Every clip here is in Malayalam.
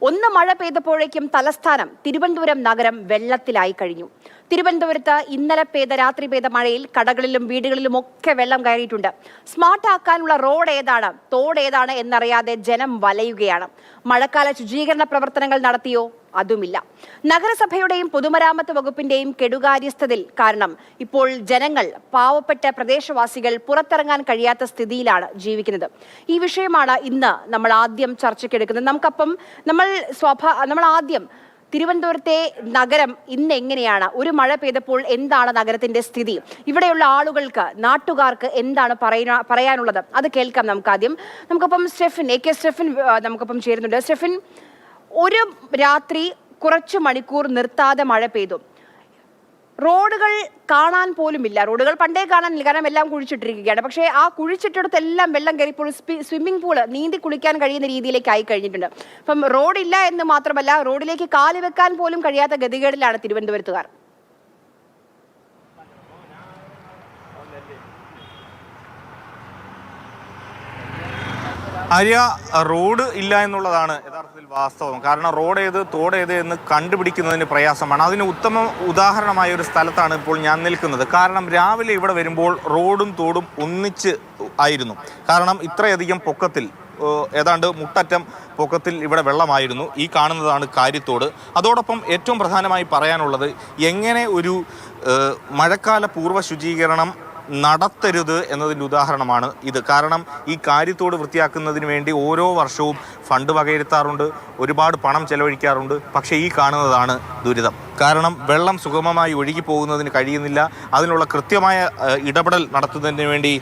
ഒന്ന് മഴ പെയ്തപ്പോഴേക്കും തലസ്ഥാനം തിരുവനന്തപുരം നഗരം വെള്ളത്തിലായി കഴിഞ്ഞു. തിരുവനന്തപുരത്ത് ഇന്നലെ രാത്രി പെയ്ത മഴയിൽ കടകളിലും വീടുകളിലും ഒക്കെ വെള്ളം കയറിയിട്ടുണ്ട്. സ്മാർട്ട് ആക്കാനുള്ള റോഡ് ഏതാണ്, തോട് ഏതാണ് എന്നറിയാതെ ജനം വലയുകയാണ്. മഴക്കാല ശുചീകരണ പ്രവർത്തനങ്ങൾ നടത്തിയോ? അതുമില്ല. നഗരസഭയുടെയും പൊതുമരാമത്ത് വകുപ്പിന്റെയും കെടുകാര്യസ്ഥതയിൽ കാരണം ഇപ്പോൾ ജനങ്ങൾ, പാവപ്പെട്ട പ്രദേശവാസികൾ പുറത്തിറങ്ങാൻ കഴിയാത്ത സ്ഥിതിയിലാണ് ജീവിക്കുന്നത്. ഈ വിഷയമാണ് ഇന്ന് നമ്മൾ ആദ്യം ചർച്ചയ്ക്കെടുക്കുന്നത്. നമുക്കപ്പം നമ്മൾ ആദ്യം തിരുവനന്തപുരത്തെ നഗരം ഇന്ന് എങ്ങനെയാണ്, ഒരു മഴ പെയ്തപ്പോൾ എന്താണ് നഗരത്തിന്റെ സ്ഥിതി, ഇവിടെയുള്ള ആളുകൾക്ക്, നാട്ടുകാർക്ക് എന്താണ് പറയാനുള്ളത്, അത് കേൾക്കാം. നമുക്കപ്പം സ്റ്റെഫിൻ നമുക്കൊപ്പം ചേരുന്നുണ്ട്. സ്റ്റെഫിൻ, ഒരു രാത്രി കുറച്ച് മണിക്കൂർ നിർത്താതെ മഴ പെയ്തു. റോഡുകൾ കാണാൻ പോലുമില്ല. റോഡുകൾ പണ്ടേ കാണാനില്ല, കാരണം എല്ലാം കുഴിച്ചിട്ടിരിക്കുകയാണ്. പക്ഷേ ആ കുഴിച്ചിട്ടിടത്തെല്ലാം വെള്ളം കയറിപ്പോൾ സ്വിമ്മിംഗ് പൂള്, നീന്തി കുളിക്കാൻ കഴിയുന്ന രീതിയിലേക്ക് ആയി കഴിഞ്ഞിട്ടുണ്ട്. അപ്പം റോഡില്ല എന്ന് മാത്രമല്ല, റോഡിലേക്ക് കാല് വെക്കാൻ പോലും കഴിയാത്ത ഗതികേടിലാണ് തിരുവനന്തപുരത്തുകാർ. ആര്യ, റോഡ് ഇല്ല എന്നുള്ളതാണ് യഥാർത്ഥത്തിൽ വാസ്തവം. കാരണം റോഡ് ഏത്, തോട് ഏത് എന്ന് കണ്ടുപിടിക്കുന്നതിന് പ്രയാസമാണ്. അതിന് ഉത്തമ ഉദാഹരണമായ ഒരു സ്ഥലത്താണ് ഇപ്പോൾ ഞാൻ നിൽക്കുന്നത്. കാരണം രാവിലെ ഇവിടെ വരുമ്പോൾ റോഡും തോടും ഒന്നിച്ച് ആയിരുന്നു. കാരണം ഇത്രയധികം പൊക്കത്തിൽ, ഏതാണ്ട് മുട്ടറ്റം പൊക്കത്തിൽ ഇവിടെ വെള്ളമായിരുന്നു. ഈ കാണുന്നതാണ് കാര്യത്തോട്. അതോടൊപ്പം ഏറ്റവും പ്രധാനമായി പറയാനുള്ളത്, എങ്ങനെ ഒരു മഴക്കാല പൂർവ്വ ശുചീകരണം നടത്തരുത് എന്നതിൻ്റെ ഉദാഹരണമാണ് ഇത്. കാരണം ഈ കാര്യത്തോട് വൃത്തിയാക്കുന്നതിന് വേണ്ടി ഓരോ വർഷവും ഫണ്ട് വകയിരുത്താറുണ്ട്, ഒരുപാട് പണം ചെലവഴിക്കാറുണ്ട്. പക്ഷേ ഈ കാണുന്നതാണ് ദുരിതം. കാരണം വെള്ളം സുഗമമായി ഒഴുകി പോകുന്നതിന് കഴിയുന്നില്ല, അതിനുള്ള കൃത്യമായ ഇടപെടൽ നടത്തുന്നതിന് വേണ്ടി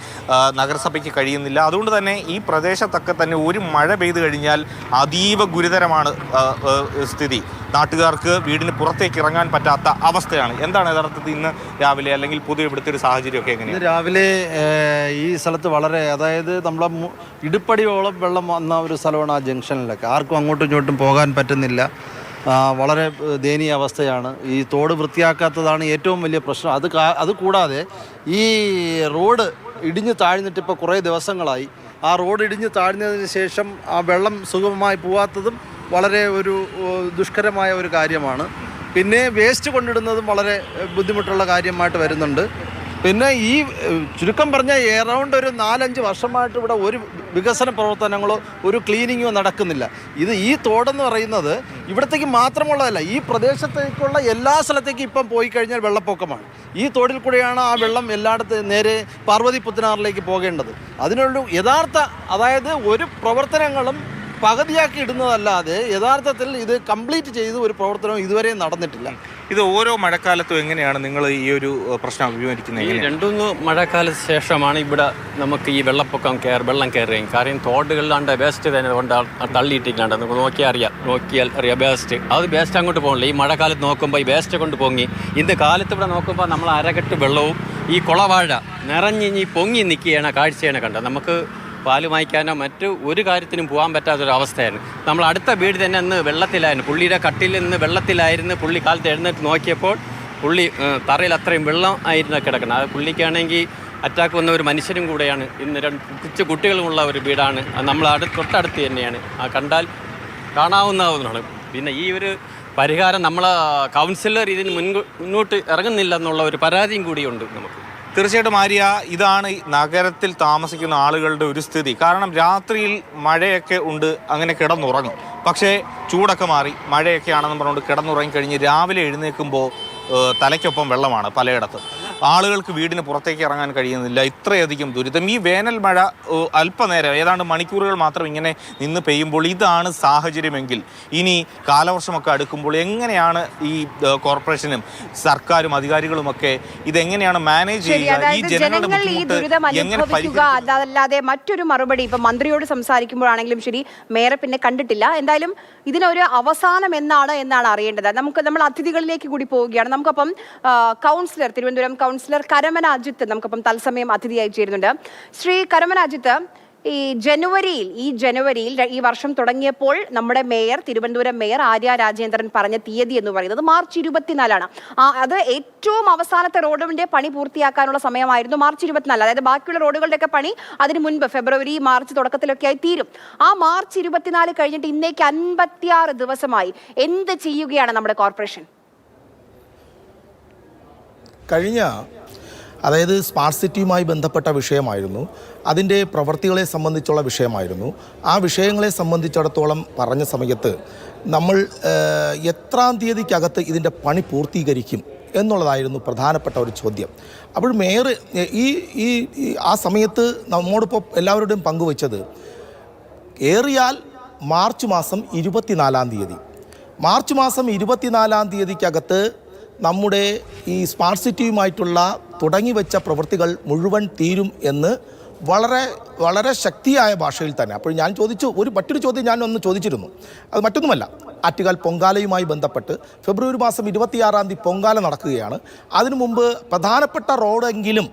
നഗരസഭയ്ക്ക് കഴിയുന്നില്ല. അതുകൊണ്ട് തന്നെ ഈ പ്രദേശത്തൊക്കെ തന്നെ ഒരു മഴ പെയ്തു കഴിഞ്ഞാൽ അതീവ ഗുരുതരമാണ് സ്ഥിതി. നാട്ടുകാർക്ക് വീടിന് പുറത്തേക്ക് ഇറങ്ങാൻ പറ്റാത്ത അവസ്ഥയാണ്. എന്താണ് യഥാർത്ഥത്തിൽ ഇന്ന് രാവിലെ അല്ലെങ്കിൽ പൊതുവെ ഇവിടുത്തെ ഒരു സാഹചര്യമൊക്കെ എങ്ങനെയാണ്? രാവിലെ ഈ സ്ഥലത്ത് വളരെ, അതായത് നമ്മളെ ഇടുപ്പടിയോളം വെള്ളം വന്ന ഒരു സ്ഥലമാണ് ആ ജംഗ്ഷനിലൊക്കെ. ആർക്കും അങ്ങോട്ടും ഇങ്ങോട്ടും പോകാൻ പറ്റുന്നില്ല. വളരെ ദയനീയ അവസ്ഥയാണ്. ഈ തോട് വൃത്തിയാക്കാത്തതാണ് ഏറ്റവും വലിയ പ്രശ്നം. അത് കൂടാതെ ഈ റോഡ് ഇടിഞ്ഞ് താഴ്ന്നിട്ട് ഇപ്പോൾ കുറേ ദിവസങ്ങളായി. ആ റോഡ് ഇടിഞ്ഞ് താഴ്ന്നതിന് ശേഷം ആ വെള്ളം സുഗമമായി പോവാത്തതും വളരെ ഒരു ദുഷ്കരമായ ഒരു കാര്യമാണ്. പിന്നെ വേസ്റ്റ് കൊണ്ടിടുന്നതും വളരെ ബുദ്ധിമുട്ടുള്ള കാര്യമായിട്ട് വരുന്നുണ്ട്. പിന്നെ ഈ ചുരുക്കം പറഞ്ഞാൽ എറൗണ്ട് ഒരു 4-5 വർഷമായിട്ട് ഇവിടെ ഒരു വികസന പ്രവർത്തനങ്ങളോ ഒരു ക്ലീനിങ്ങോ നടക്കുന്നില്ല. ഈ തോടെന്ന് പറയുന്നത് ഇവിടത്തേക്ക് മാത്രമുള്ളതല്ല, ഈ പ്രദേശത്തേക്കുള്ള എല്ലാ സ്ഥലത്തേക്കും ഇപ്പം പോയി കഴിഞ്ഞാൽ വെള്ളപ്പൊക്കമാണ്. ഈ തോടിൽ കൂടെയാണ് ആ വെള്ളം എല്ലായിടത്തും നേരെ പാർവതി പുത്തനാറിലേക്ക് പോകേണ്ടത്. അതിനുള്ള യഥാർത്ഥ, അതായത് ഒരു പ്രവർത്തനങ്ങളും പകുതിയാക്കി ഇടുന്നതല്ലാതെ യഥാർത്ഥത്തിൽ ഇത് കംപ്ലീറ്റ് ചെയ്ത് ഒരു പ്രവർത്തനവും ഇതുവരെ നടന്നിട്ടില്ല. ഇത് ഓരോ മഴക്കാലത്തും എങ്ങനെയാണ് നിങ്ങൾ ഈ ഒരു പ്രശ്നം അഭിമുഖീകരിക്കുന്നത്? ഈ 2-3 മഴക്കാലത്ത് ശേഷമാണ് ഇവിടെ നമുക്ക് ഈ വെള്ളം കയറുകയും. കാരണം തോടുകളിലാണ്ട് വേസ്റ്റ് തന്നെ കൊണ്ട് തള്ളിയിട്ടില്ലാണ്ട് നമുക്ക് നോക്കിയാൽ അറിയാം വേസ്റ്റ് അങ്ങോട്ട് പോകണില്ല. ഈ മഴക്കാലത്ത് നോക്കുമ്പോൾ ഈ വേസ്റ്റ് കൊണ്ട് പൊങ്ങി, ഇന്ന് കാലത്ത് ഇവിടെ നോക്കുമ്പോൾ നമ്മൾ അരകെട്ട് വെള്ളവും ഈ കുളവാഴ നിറഞ്ഞിഞ്ഞി പൊങ്ങി നിൽക്കുകയാണ് കാഴ്ചയാണ് കണ്ടത്. നമുക്ക് പാല് വാങ്ങിക്കാനോ മറ്റു ഒരു കാര്യത്തിനും പോകാൻ പറ്റാത്തൊരവസ്ഥയാണ്. നമ്മൾ അടുത്ത വീട് തന്നെ അന്ന് വെള്ളത്തിലായിരുന്നു. പുള്ളിയുടെ കട്ടിൽ നിന്ന് വെള്ളത്തിലായിരുന്നു. പുള്ളി കാലത്ത് എഴുന്നേറ്റ് നോക്കിയപ്പോൾ പുള്ളി തറയിൽ അത്രയും വെള്ളം ആയിരുന്നു കിടക്കുന്നത്. അത് പുള്ളിക്കാണെങ്കിൽ അറ്റാക്ക് വന്ന ഒരു മനുഷ്യനും കൂടെയാണ്. ഇന്ന് 2 കുട്ടികളുമുള്ള ഒരു വീടാണ്. നമ്മൾ തൊട്ടടുത്ത് തന്നെയാണ്. കണ്ടാൽ കാണാവുന്നതാണ്. പിന്നെ ഈ ഒരു പരിഹാരം നമ്മളെ കൗൺസിലർ ഇതിന് മുന്നോട്ട് ഇറങ്ങുന്നില്ല എന്നുള്ള ഒരു പരാതിയും കൂടിയുണ്ട് നമുക്ക്. തീർച്ചയായിട്ടും ആര്യ, ഇതാണ് നഗരത്തിൽ താമസിക്കുന്ന ആളുകളുടെ ഒരു സ്ഥിതി. കാരണം രാത്രിയിൽ മഴയൊക്കെ ഉണ്ട്, അങ്ങനെ കിടന്നുറങ്ങും. പക്ഷേ ചൂടൊക്കെ മാറി മഴയൊക്കെ ആണെന്ന് പറഞ്ഞുകൊണ്ട് കിടന്നുറങ്ങി കഴിഞ്ഞ് രാവിലെ എഴുന്നേൽക്കുമ്പോൾ തലയ്ക്കൊപ്പം വെള്ളമാണ് പലയിടത്തും. ആളുകൾക്ക് വീടിന് പുറത്തേക്ക് ഇറങ്ങാൻ കഴിയുന്നില്ല. ഇത്രയധികം ദുരിതം. ഈ വേനൽ മഴ അല്പനേരം, ഏതാണ്ട് മണിക്കൂറുകൾ മാത്രം ഇങ്ങനെ നിന്ന് പെയ്യുമ്പോൾ ഇതാണ് സാഹചര്യമെങ്കിൽ ഇനി കാലവർഷമൊക്കെ അടുക്കുമ്പോൾ എങ്ങനെയാണ് ഈ കോർപ്പറേഷനും സർക്കാരും അധികാരികളുമൊക്കെ ഇതെങ്ങനെയാണ് മാനേജ് ചെയ്യുക? ഈ ജനങ്ങൾ ഈ ദുരിതം അനുഭവിക്കുക അല്ലാതെ മറ്റൊരു മറുപടി ഇപ്പം മന്ത്രിയോട് സംസാരിക്കുമ്പോഴാണെങ്കിലും ശരി, മേയറെ പിന്നെ കണ്ടിട്ടില്ല. എന്തായാലും ഇതിനൊരു അവസാനം എന്നാണ് അറിയേണ്ടത്. നമ്മൾ അതിഥികളിലേക്ക് കൂടി പോവുകയാണ്. നമുക്കപ്പം തിരുവനന്തപുരം കൗൺസിലർ കരമന അജിത്ത് നമുക്കപ്പം തത്സമയം അതിഥിയായി ചേരുന്നുണ്ട്. ശ്രീ കരമന അജിത്ത്, ഈ ജനുവരിയിൽ ഈ വർഷം തുടങ്ങിയപ്പോൾ നമ്മുടെ തിരുവനന്തപുരം മേയർ ആര്യ രാജേന്ദ്രൻ പറഞ്ഞ തീയതി എന്ന് പറയുന്നത് മാർച്ച് 24 അത് ഏറ്റവും അവസാനത്തെ റോഡിന്റെ പണി പൂർത്തിയാക്കാനുള്ള സമയമായിരുന്നു മാർച്ച് 24. അതായത് ബാക്കിയുള്ള റോഡുകളുടെയൊക്കെ പണി അതിന് മുൻപ് ഫെബ്രുവരി മാർച്ച് തുടക്കത്തിലൊക്കെ ആയി തീരും. ആ മാർച്ച് 24 കഴിഞ്ഞിട്ട് ഇന്നേക്ക് 56 ദിവസമായി. എന്ത് ചെയ്യുകയാണ് നമ്മുടെ കോർപ്പറേഷൻ? അതായത് സ്മാർട്ട് സിറ്റിയുമായി ബന്ധപ്പെട്ട വിഷയമായിരുന്നു, അതിൻ്റെ പ്രവൃത്തികളെ സംബന്ധിച്ചുള്ള വിഷയമായിരുന്നു. ആ വിഷയങ്ങളെ സംബന്ധിച്ചിടത്തോളം പറഞ്ഞ സമയത്ത് നമ്മൾ എത്രാം തീയതിക്കകത്ത് ഇതിൻ്റെ പണി പൂർത്തീകരിക്കും എന്നുള്ളതായിരുന്നു പ്രധാനപ്പെട്ട ഒരു ചോദ്യം. അപ്പോൾ മേയർ ആ സമയത്ത് നമ്മോടൊപ്പം എല്ലാവരുടെയും പങ്കുവച്ചത് ഏറിയാൽ മാർച്ച് മാസം 24 തീയതി. മാർച്ച് മാസം 24 തീയതിക്കകത്ത് നമ്മുടെ ഈ സ്മാർട്ട് സിറ്റിയുമായിട്ടുള്ള തുടങ്ങിവെച്ച പ്രവൃത്തികൾ മുഴുവൻ തീരും എന്ന് വളരെ വളരെ ശക്തിയായ ഭാഷയിൽ തന്നെ. അപ്പോൾ ഞാൻ മറ്റൊരു ചോദ്യം ഞാൻ ഒന്ന് ചോദിച്ചിരുന്നു. അത് മറ്റൊന്നുമല്ല, ആറ്റുകാൽ പൊങ്കാലയുമായി ബന്ധപ്പെട്ട് ഫെബ്രുവരി മാസം 26 പൊങ്കാല നടക്കുകയാണ്. അതിനു മുമ്പ് പ്രധാനപ്പെട്ട റോഡെങ്കിലും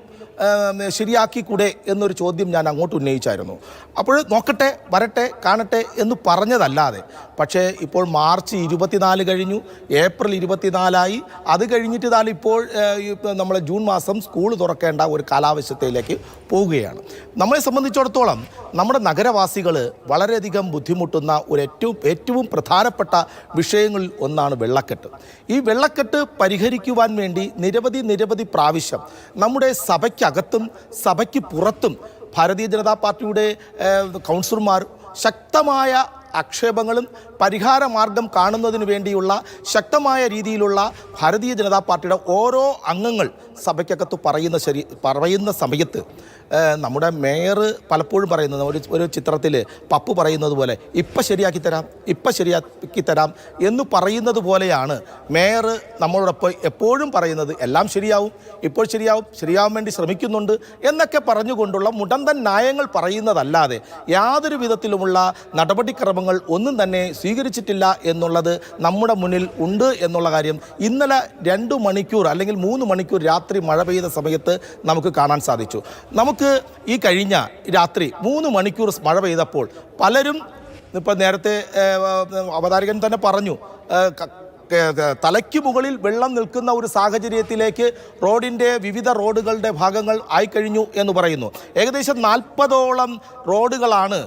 ശരിയാക്കിക്കൂടെ എന്നൊരു ചോദ്യം ഞാൻ അങ്ങോട്ട് ഉന്നയിച്ചായിരുന്നു. അപ്പോൾ നോക്കട്ടെ, വരട്ടെ, കാണട്ടെ എന്ന് പറഞ്ഞതല്ലാതെ, പക്ഷേ ഇപ്പോൾ മാർച്ച് 24 കഴിഞ്ഞു, ഏപ്രിൽ 24 അത് കഴിഞ്ഞിട്ട് ഇപ്പോൾ നമ്മൾ ജൂൺ മാസം സ്കൂൾ തുറക്കേണ്ട ഒരു കാലാവസ്ഥയിലേക്ക് പോവുകയാണ്. നമ്മളെ സംബന്ധിച്ചിടത്തോളം നമ്മുടെ നഗരവാസികൾ വളരെയധികം ബുദ്ധിമുട്ടുന്ന ഏറ്റവും പ്രധാനപ്പെട്ട വിഷയങ്ങളിൽ ഒന്നാണ് വെള്ളക്കെട്ട്. ഈ വെള്ളക്കെട്ട് പരിഹരിക്കുവാൻ വേണ്ടി നിരവധി പ്രാവശ്യം നമ്മുടെ സഭയ്ക്കകത്തും സഭയ്ക്ക് പുറത്തും ഭാരതീയ ജനതാ പാർട്ടിയുടെ കൗൺസിലർമാർ ശക്തമായ ആക്ഷേപങ്ങളും പരിഹാര മാർഗം കാണുന്നതിന് വേണ്ടിയുള്ള ശക്തമായ രീതിയിലുള്ള ഭാരതീയ ജനതാ പാർട്ടിയുടെ ഓരോ അംഗങ്ങൾ സഭയ്ക്കകത്ത് പറയുന്ന സമയത്ത് നമ്മുടെ മേയർ പലപ്പോഴും പറയുന്നത് ഒരു ചിത്രത്തിൽ പപ്പു പറയുന്നത് പോലെ ഇപ്പം ശരിയാക്കി തരാം എന്ന് പറയുന്നത് പോലെയാണ് മേയർ നമ്മളോടൊപ്പം എപ്പോഴും പറയുന്നത്. എല്ലാം ശരിയാവും വേണ്ടി ശ്രമിക്കുന്നുണ്ട് എന്നൊക്കെ പറഞ്ഞുകൊണ്ടുള്ള മുടന്തൻ ന്യായങ്ങൾ പറയുന്നതല്ലാതെ യാതൊരു വിധത്തിലുമുള്ള നടപടിക്രമങ്ങൾ ഒന്നും തന്നെ സ്വീകരിച്ചിട്ടില്ല എന്നുള്ളത് നമ്മുടെ മുന്നിൽ ഉണ്ട് എന്നുള്ള കാര്യം ഇന്നലെ 2 മണിക്കൂർ അല്ലെങ്കിൽ 3 മണിക്കൂർ രാത്രി മഴ പെയ്ത സമയത്ത് നമുക്ക് കാണാൻ സാധിച്ചു. നമുക്ക് ഈ കഴിഞ്ഞ രാത്രി 3 മണിക്കൂർ മഴ പെയ്തപ്പോൾ പലരും, ഇപ്പോൾ നേരത്തെ അവതാരകൻ തന്നെ പറഞ്ഞു, തലയ്ക്ക് മുകളിൽ വെള്ളം നിൽക്കുന്ന ഒരു സാഹചര്യത്തിലേക്ക് വിവിധ റോഡുകളുടെ ഭാഗങ്ങൾ ആയിക്കഴിഞ്ഞു എന്ന് പറയുന്നു. ഏകദേശം 40ഓളം റോഡുകളാണ്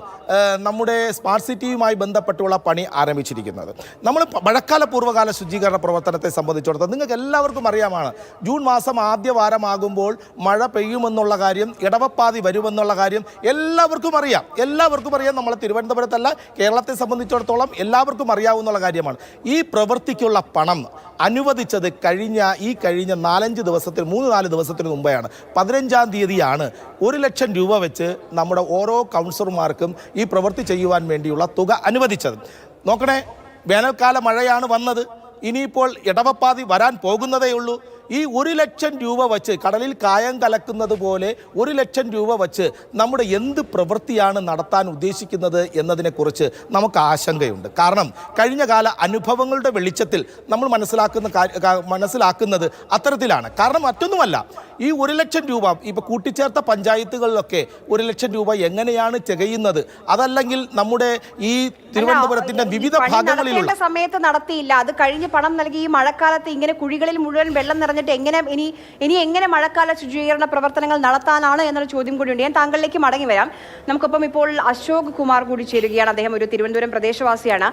നമ്മുടെ സ്മാർട്ട് സിറ്റിയുമായി ബന്ധപ്പെട്ടുള്ള പണി ആരംഭിച്ചിരിക്കുന്നത്. നമ്മൾ മഴക്കാല പൂർവ്വകാല ശുചീകരണ പ്രവർത്തനത്തെ സംബന്ധിച്ചിടത്തോളം നിങ്ങൾക്ക് എല്ലാവർക്കും അറിയാമാണ്, ജൂൺ മാസം ആദ്യ വാരമാകുമ്പോൾ മഴ പെയ്യുമെന്നുള്ള കാര്യം, ഇടവപ്പാതി വരുമെന്നുള്ള കാര്യം എല്ലാവർക്കും അറിയാം. നമ്മളെ തിരുവനന്തപുരത്തല്ല, കേരളത്തെ സംബന്ധിച്ചിടത്തോളം എല്ലാവർക്കും അറിയാവുന്ന കാര്യമാണ്. ഈ പ്രവൃത്തിക്കുള്ള പണം അനുവദിച്ചത് കഴിഞ്ഞ 4-5 ദിവസത്തിന് 3-4 ദിവസത്തിന് മുമ്പെയാണ്. 15-ാം തീയതിയാണ് 1 ലക്ഷം രൂപ വെച്ച് നമ്മുടെ ഓരോ കൗൺസിലർമാർക്കും ഈ പ്രവൃത്തി ചെയ്യുവാൻ വേണ്ടിയുള്ള തുക അനുവദിച്ചത്. നോക്കണേ, വേനൽക്കാല മഴയാണ് വന്നത്, ഇനിയിപ്പോൾ ഇടവപ്പാതി വരാൻ പോകുന്നതേ ഉള്ളൂ. ഈ 1 ലക്ഷം രൂപ വച്ച്, കടലിൽ കായം കലക്കുന്നത് പോലെ 1 ലക്ഷം രൂപ വച്ച് നമ്മുടെ എന്ത് പ്രവൃത്തിയാണ് നടത്താൻ ഉദ്ദേശിക്കുന്നത് എന്നതിനെക്കുറിച്ച് നമുക്ക് ആശങ്കയുണ്ട്. കാരണം കഴിഞ്ഞ കാല അനുഭവങ്ങളുടെ വെളിച്ചത്തിൽ നമ്മൾ മനസ്സിലാക്കുന്നത് അത്തരത്തിലാണ്. കാരണം മറ്റൊന്നുമല്ല, ഈ 1 ലക്ഷം രൂപ ഇപ്പോൾ കൂട്ടിച്ചേർത്ത പഞ്ചായത്തുകളിലൊക്കെ 1 ലക്ഷം രൂപ എങ്ങനെയാണ് തികയുന്നത്? അതല്ലെങ്കിൽ നമ്മുടെ ഈ തിരുവനന്തപുരത്തിന്റെ വിവിധ ഭാഗങ്ങളിലുള്ള സമയത്ത് നടത്തിയില്ല, അത് കഴിഞ്ഞ് പണം നൽകി ഈ മഴക്കാലത്ത് ഇങ്ങനെ കുഴികളിൽ മുഴുവൻ വെള്ളം നിറഞ്ഞിട്ട് എങ്ങനെ മഴക്കാല ശുചീകരണ പ്രവർത്തനങ്ങൾ നടത്താനാണ് എന്നൊരു ചോദ്യം കൂടിയുണ്ട്. ഞാൻ താങ്കളിലേക്ക് മടങ്ങി വരാം. നമുക്കൊപ്പം ഇപ്പോൾ അശോക് കുമാർ കൂടി ചേരുകയാണ്. അദ്ദേഹം ഒരു തിരുവനന്തപുരം പ്രദേശവാസിയാണ്.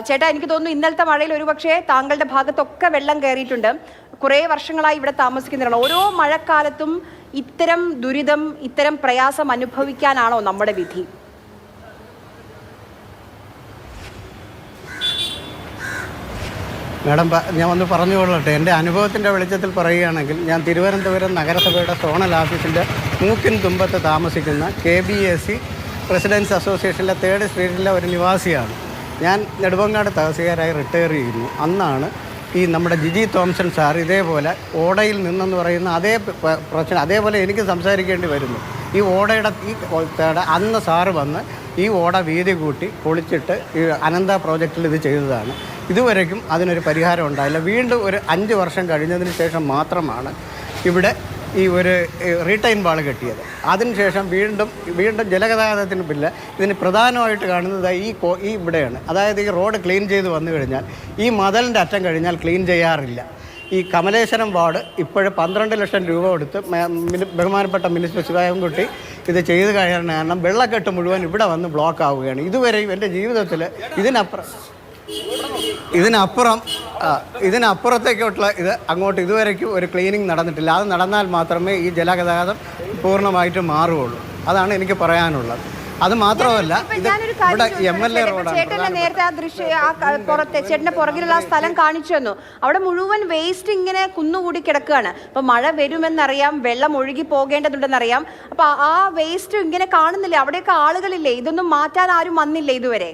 ചേട്ടാ, എനിക്ക് തോന്നുന്നു ഇന്നലത്തെ മഴയിൽ ഒരുപക്ഷെ താങ്കളുടെ ഭാഗത്തൊക്കെ വെള്ളം കയറിയിട്ടുണ്ട്. കുറേ വർഷങ്ങളായി ഇവിടെ താമസിക്കുന്നവരാണ്. ഓരോ മഴക്കാലത്തും ഇത്തരം ദുരിതം, ഇത്തരം പ്രയാസം അനുഭവിക്കാനാണോ നമ്മുടെ വിധി? മാഡം, ഞാൻ ഒന്ന് പറഞ്ഞുകൊള്ളട്ടെ. എൻ്റെ അനുഭവത്തിൻ്റെ വെളിച്ചത്തിൽ പറയുകയാണെങ്കിൽ, ഞാൻ തിരുവനന്തപുരം നഗരസഭയുടെ സോണൽ ഓഫീസിൻ്റെ മൂക്കിൻ തുമ്പത്ത് താമസിക്കുന്ന KBSC റെസിഡൻസ് അസോസിയേഷനിലെ 3rd സ്ട്രീറ്റിലെ ഒരു നിവാസിയാണ്. ഞാൻ നെടുമങ്ങാട് തഹസീൽദാരായി റിട്ടയർ ചെയ്യുന്നു. അന്നാണ് ഈ നമ്മുടെ ജിജി തോംസൺ സാർ ഇതേപോലെ ഓടയിൽ നിന്നെന്ന് പറയുന്ന അതേ പ്രശ്നം അതേപോലെ എനിക്ക് സംസാരിക്കേണ്ടി വരുന്നു. ഈ ഓടയുടെ അന്ന് സാറ് വന്ന് ഈ ഓട വീതി കൂട്ടി പൊളിച്ചിട്ട് ഈ അനന്ത പ്രോജക്റ്റിൽ ഇത് ചെയ്തതാണ്. ഇതുവരേക്കും അതിനൊരു പരിഹാരം ഉണ്ടായില്ല. വീണ്ടും ഒരു 5 വർഷം കഴിഞ്ഞതിന് ശേഷം മാത്രമാണ് ഇവിടെ ഈ ഒരു റീടൈൻ വാൾ കെട്ടിയത്. അതിനുശേഷം വീണ്ടും ജലഗതാഗതത്തിന് ബില്ല്. ഇതിന് പ്രധാനമായിട്ട് കാണുന്നത് ഈ ഇവിടെയാണ്. അതായത് ഈ റോഡ് ക്ലീൻ ചെയ്ത് വന്നു കഴിഞ്ഞാൽ ഈ മതിലിൻ്റെ അറ്റം കഴിഞ്ഞാൽ ക്ലീൻ ചെയ്യാറില്ല. ഈ കമലേശ്വരം വാർഡ് ഇപ്പോഴും 12 ലക്ഷം രൂപ കൊടുത്ത് ബഹുമാനപ്പെട്ട മിനിസ്റ്റർ ശിവൻകുട്ടി ഇത് ചെയ്ത് കാരണം വെള്ളക്കെട്ട് മുഴുവൻ ഇവിടെ വന്ന് ബ്ലോക്ക് ആവുകയാണ്. ഇതുവരെയും എൻ്റെ ജീവിതത്തിൽ ഇതിനപ്പുറത്തേക്കുള്ള ഇത് അങ്ങോട്ട് ഇതുവരേക്കും ഒരു ക്ലീനിങ് നടന്നിട്ടില്ല. അത് നടന്നാൽ മാത്രമേ ഈ ജലഗതാഗതം പൂർണ്ണമായിട്ട് മാറുകയുള്ളൂ. അതാണ് എനിക്ക് പറയാനുള്ളത്. അത് മാത്രമല്ല, ഇത് ഇവിടെ MLA റോഡാണ്. ചേട്ടന്റെ നേരത്തെ ആ ദൃശ്യം പുറത്തെ ചേട്ടന്റെ പുറകിലുള്ള ആ സ്ഥലം കാണിച്ചു തന്നു. അവിടെ മുഴുവൻ വേസ്റ്റ് ഇങ്ങനെ കുന്നുകൂടി കിടക്കുകയാണ്. അപ്പൊ മഴ വരുമെന്നറിയാം, വെള്ളം ഒഴുകി പോകേണ്ടതുണ്ടെന്നറിയാം. അപ്പൊ ആ വേസ്റ്റ് ഇങ്ങനെ കാണുന്നില്ലേ? അവിടെയൊക്കെ ആളുകളില്ലേ? ഇതൊന്നും മാറ്റാൻ ആരും വന്നില്ലേ ഇതുവരെ?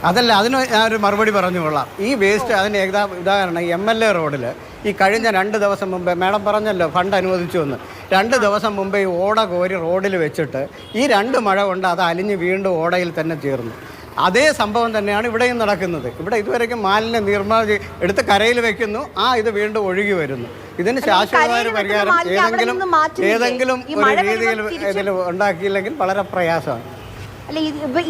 അതല്ല, അതിന് ഞാനൊരു മറുപടി പറഞ്ഞുകൊള്ളാം. ഈ വേസ്റ്റ് അതിന് ഉദാഹരണം MLA റോഡിൽ ഈ കഴിഞ്ഞ 2 ദിവസം മുമ്പേ മാഡം പറഞ്ഞല്ലോ ഫണ്ട് അനുവദിച്ചു എന്ന്. 2 ദിവസം മുമ്പേ ഈ ഓട കോരി റോഡിൽ വെച്ചിട്ട് ഈ 2 മഴ കൊണ്ട് അത് അലിഞ്ഞ് വീണ്ടും ഓടയിൽ തന്നെ ചേർന്നു. അതേ സംഭവം തന്നെയാണ് ഇവിടെയും നടക്കുന്നത്. ഇവിടെ ഇതുവരെയ്ക്കും മാലിന്യം നിർമ്മാർജ്ജി എടുത്ത് കരയിൽ വെക്കുന്നു, ഇത് വീണ്ടും ഒഴുകി വരുന്നു. ഇതിന് ശാശ്വതമായ ഒരു പരിഹാരം ഏതെങ്കിലും ഒരു രീതിയിൽ ഇതിൽ ഉണ്ടാക്കിയില്ലെങ്കിൽ വളരെ പ്രയാസമാണ്.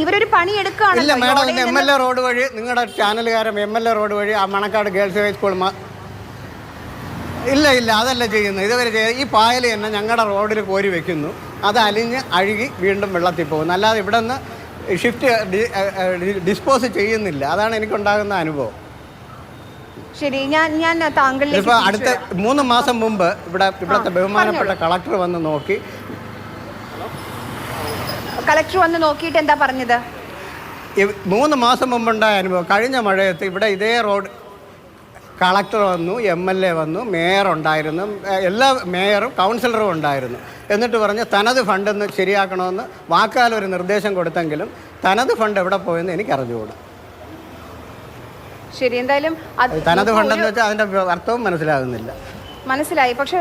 ഇവരൊരു പണി എടുക്കുകയാണ്. ഇല്ല മാഡം, MLA റോഡ് വഴി നിങ്ങളുടെ ചാനലുകാരൻ MLA റോഡ് വഴി ആ മണക്കാട് ഗേൾസ് ഹൈ സ്കൂൾ ഇല്ല അതല്ല ചെയ്യുന്നത്. ഇതുവരെ ഈ പായൽ തന്നെ ഞങ്ങളുടെ റോഡിൽ കോരി വെക്കുന്നു, അത് അലിഞ്ഞ് അഴുകി വീണ്ടും വെള്ളത്തിൽ പോകുന്നു. അല്ലാതെ ഇവിടെ നിന്ന് ഡിസ്പോസ് ചെയ്യുന്നില്ല. അതാണ് എനിക്കുണ്ടാകുന്ന അനുഭവം. ശരി, ഞാൻ താങ്കളിലേക്ക് ഇപ്പോൾ അടുത്ത 3 മാസം മുമ്പ് ഇവിടുത്തെ ബഹുമാനപ്പെട്ട കളക്ടർ വന്ന് നോക്കി. കളക്ടർ വന്ന് നോക്കിയിട്ട് എന്താ പറഞ്ഞത്? 3 മാസം മുമ്പുണ്ടായ അനുഭവം. കഴിഞ്ഞ മഴയത്ത് ഇവിടെ ഇതേ റോഡ് കളക്ടർ വന്നു, MLA വന്നു, മേയർ ഉണ്ടായിരുന്നു, എല്ലാ മേയറും കൗൺസിലറും ഉണ്ടായിരുന്നു. എന്നിട്ട് പറഞ്ഞ് തനത് ഫണ്ടെന്ന് ശരിയാക്കണമെന്ന് വാക്കാലൊരു നിർദ്ദേശം കൊടുത്തെങ്കിലും തനത് ഫണ്ട് എവിടെ പോയെന്ന് എനിക്ക് അറിഞ്ഞുകൂടും. ശരി, എന്തായാലും തനത് ഫണ്ടെന്ന് വെച്ചാൽ അതിൻ്റെ അർത്ഥവും മനസ്സിലായി. പക്ഷെ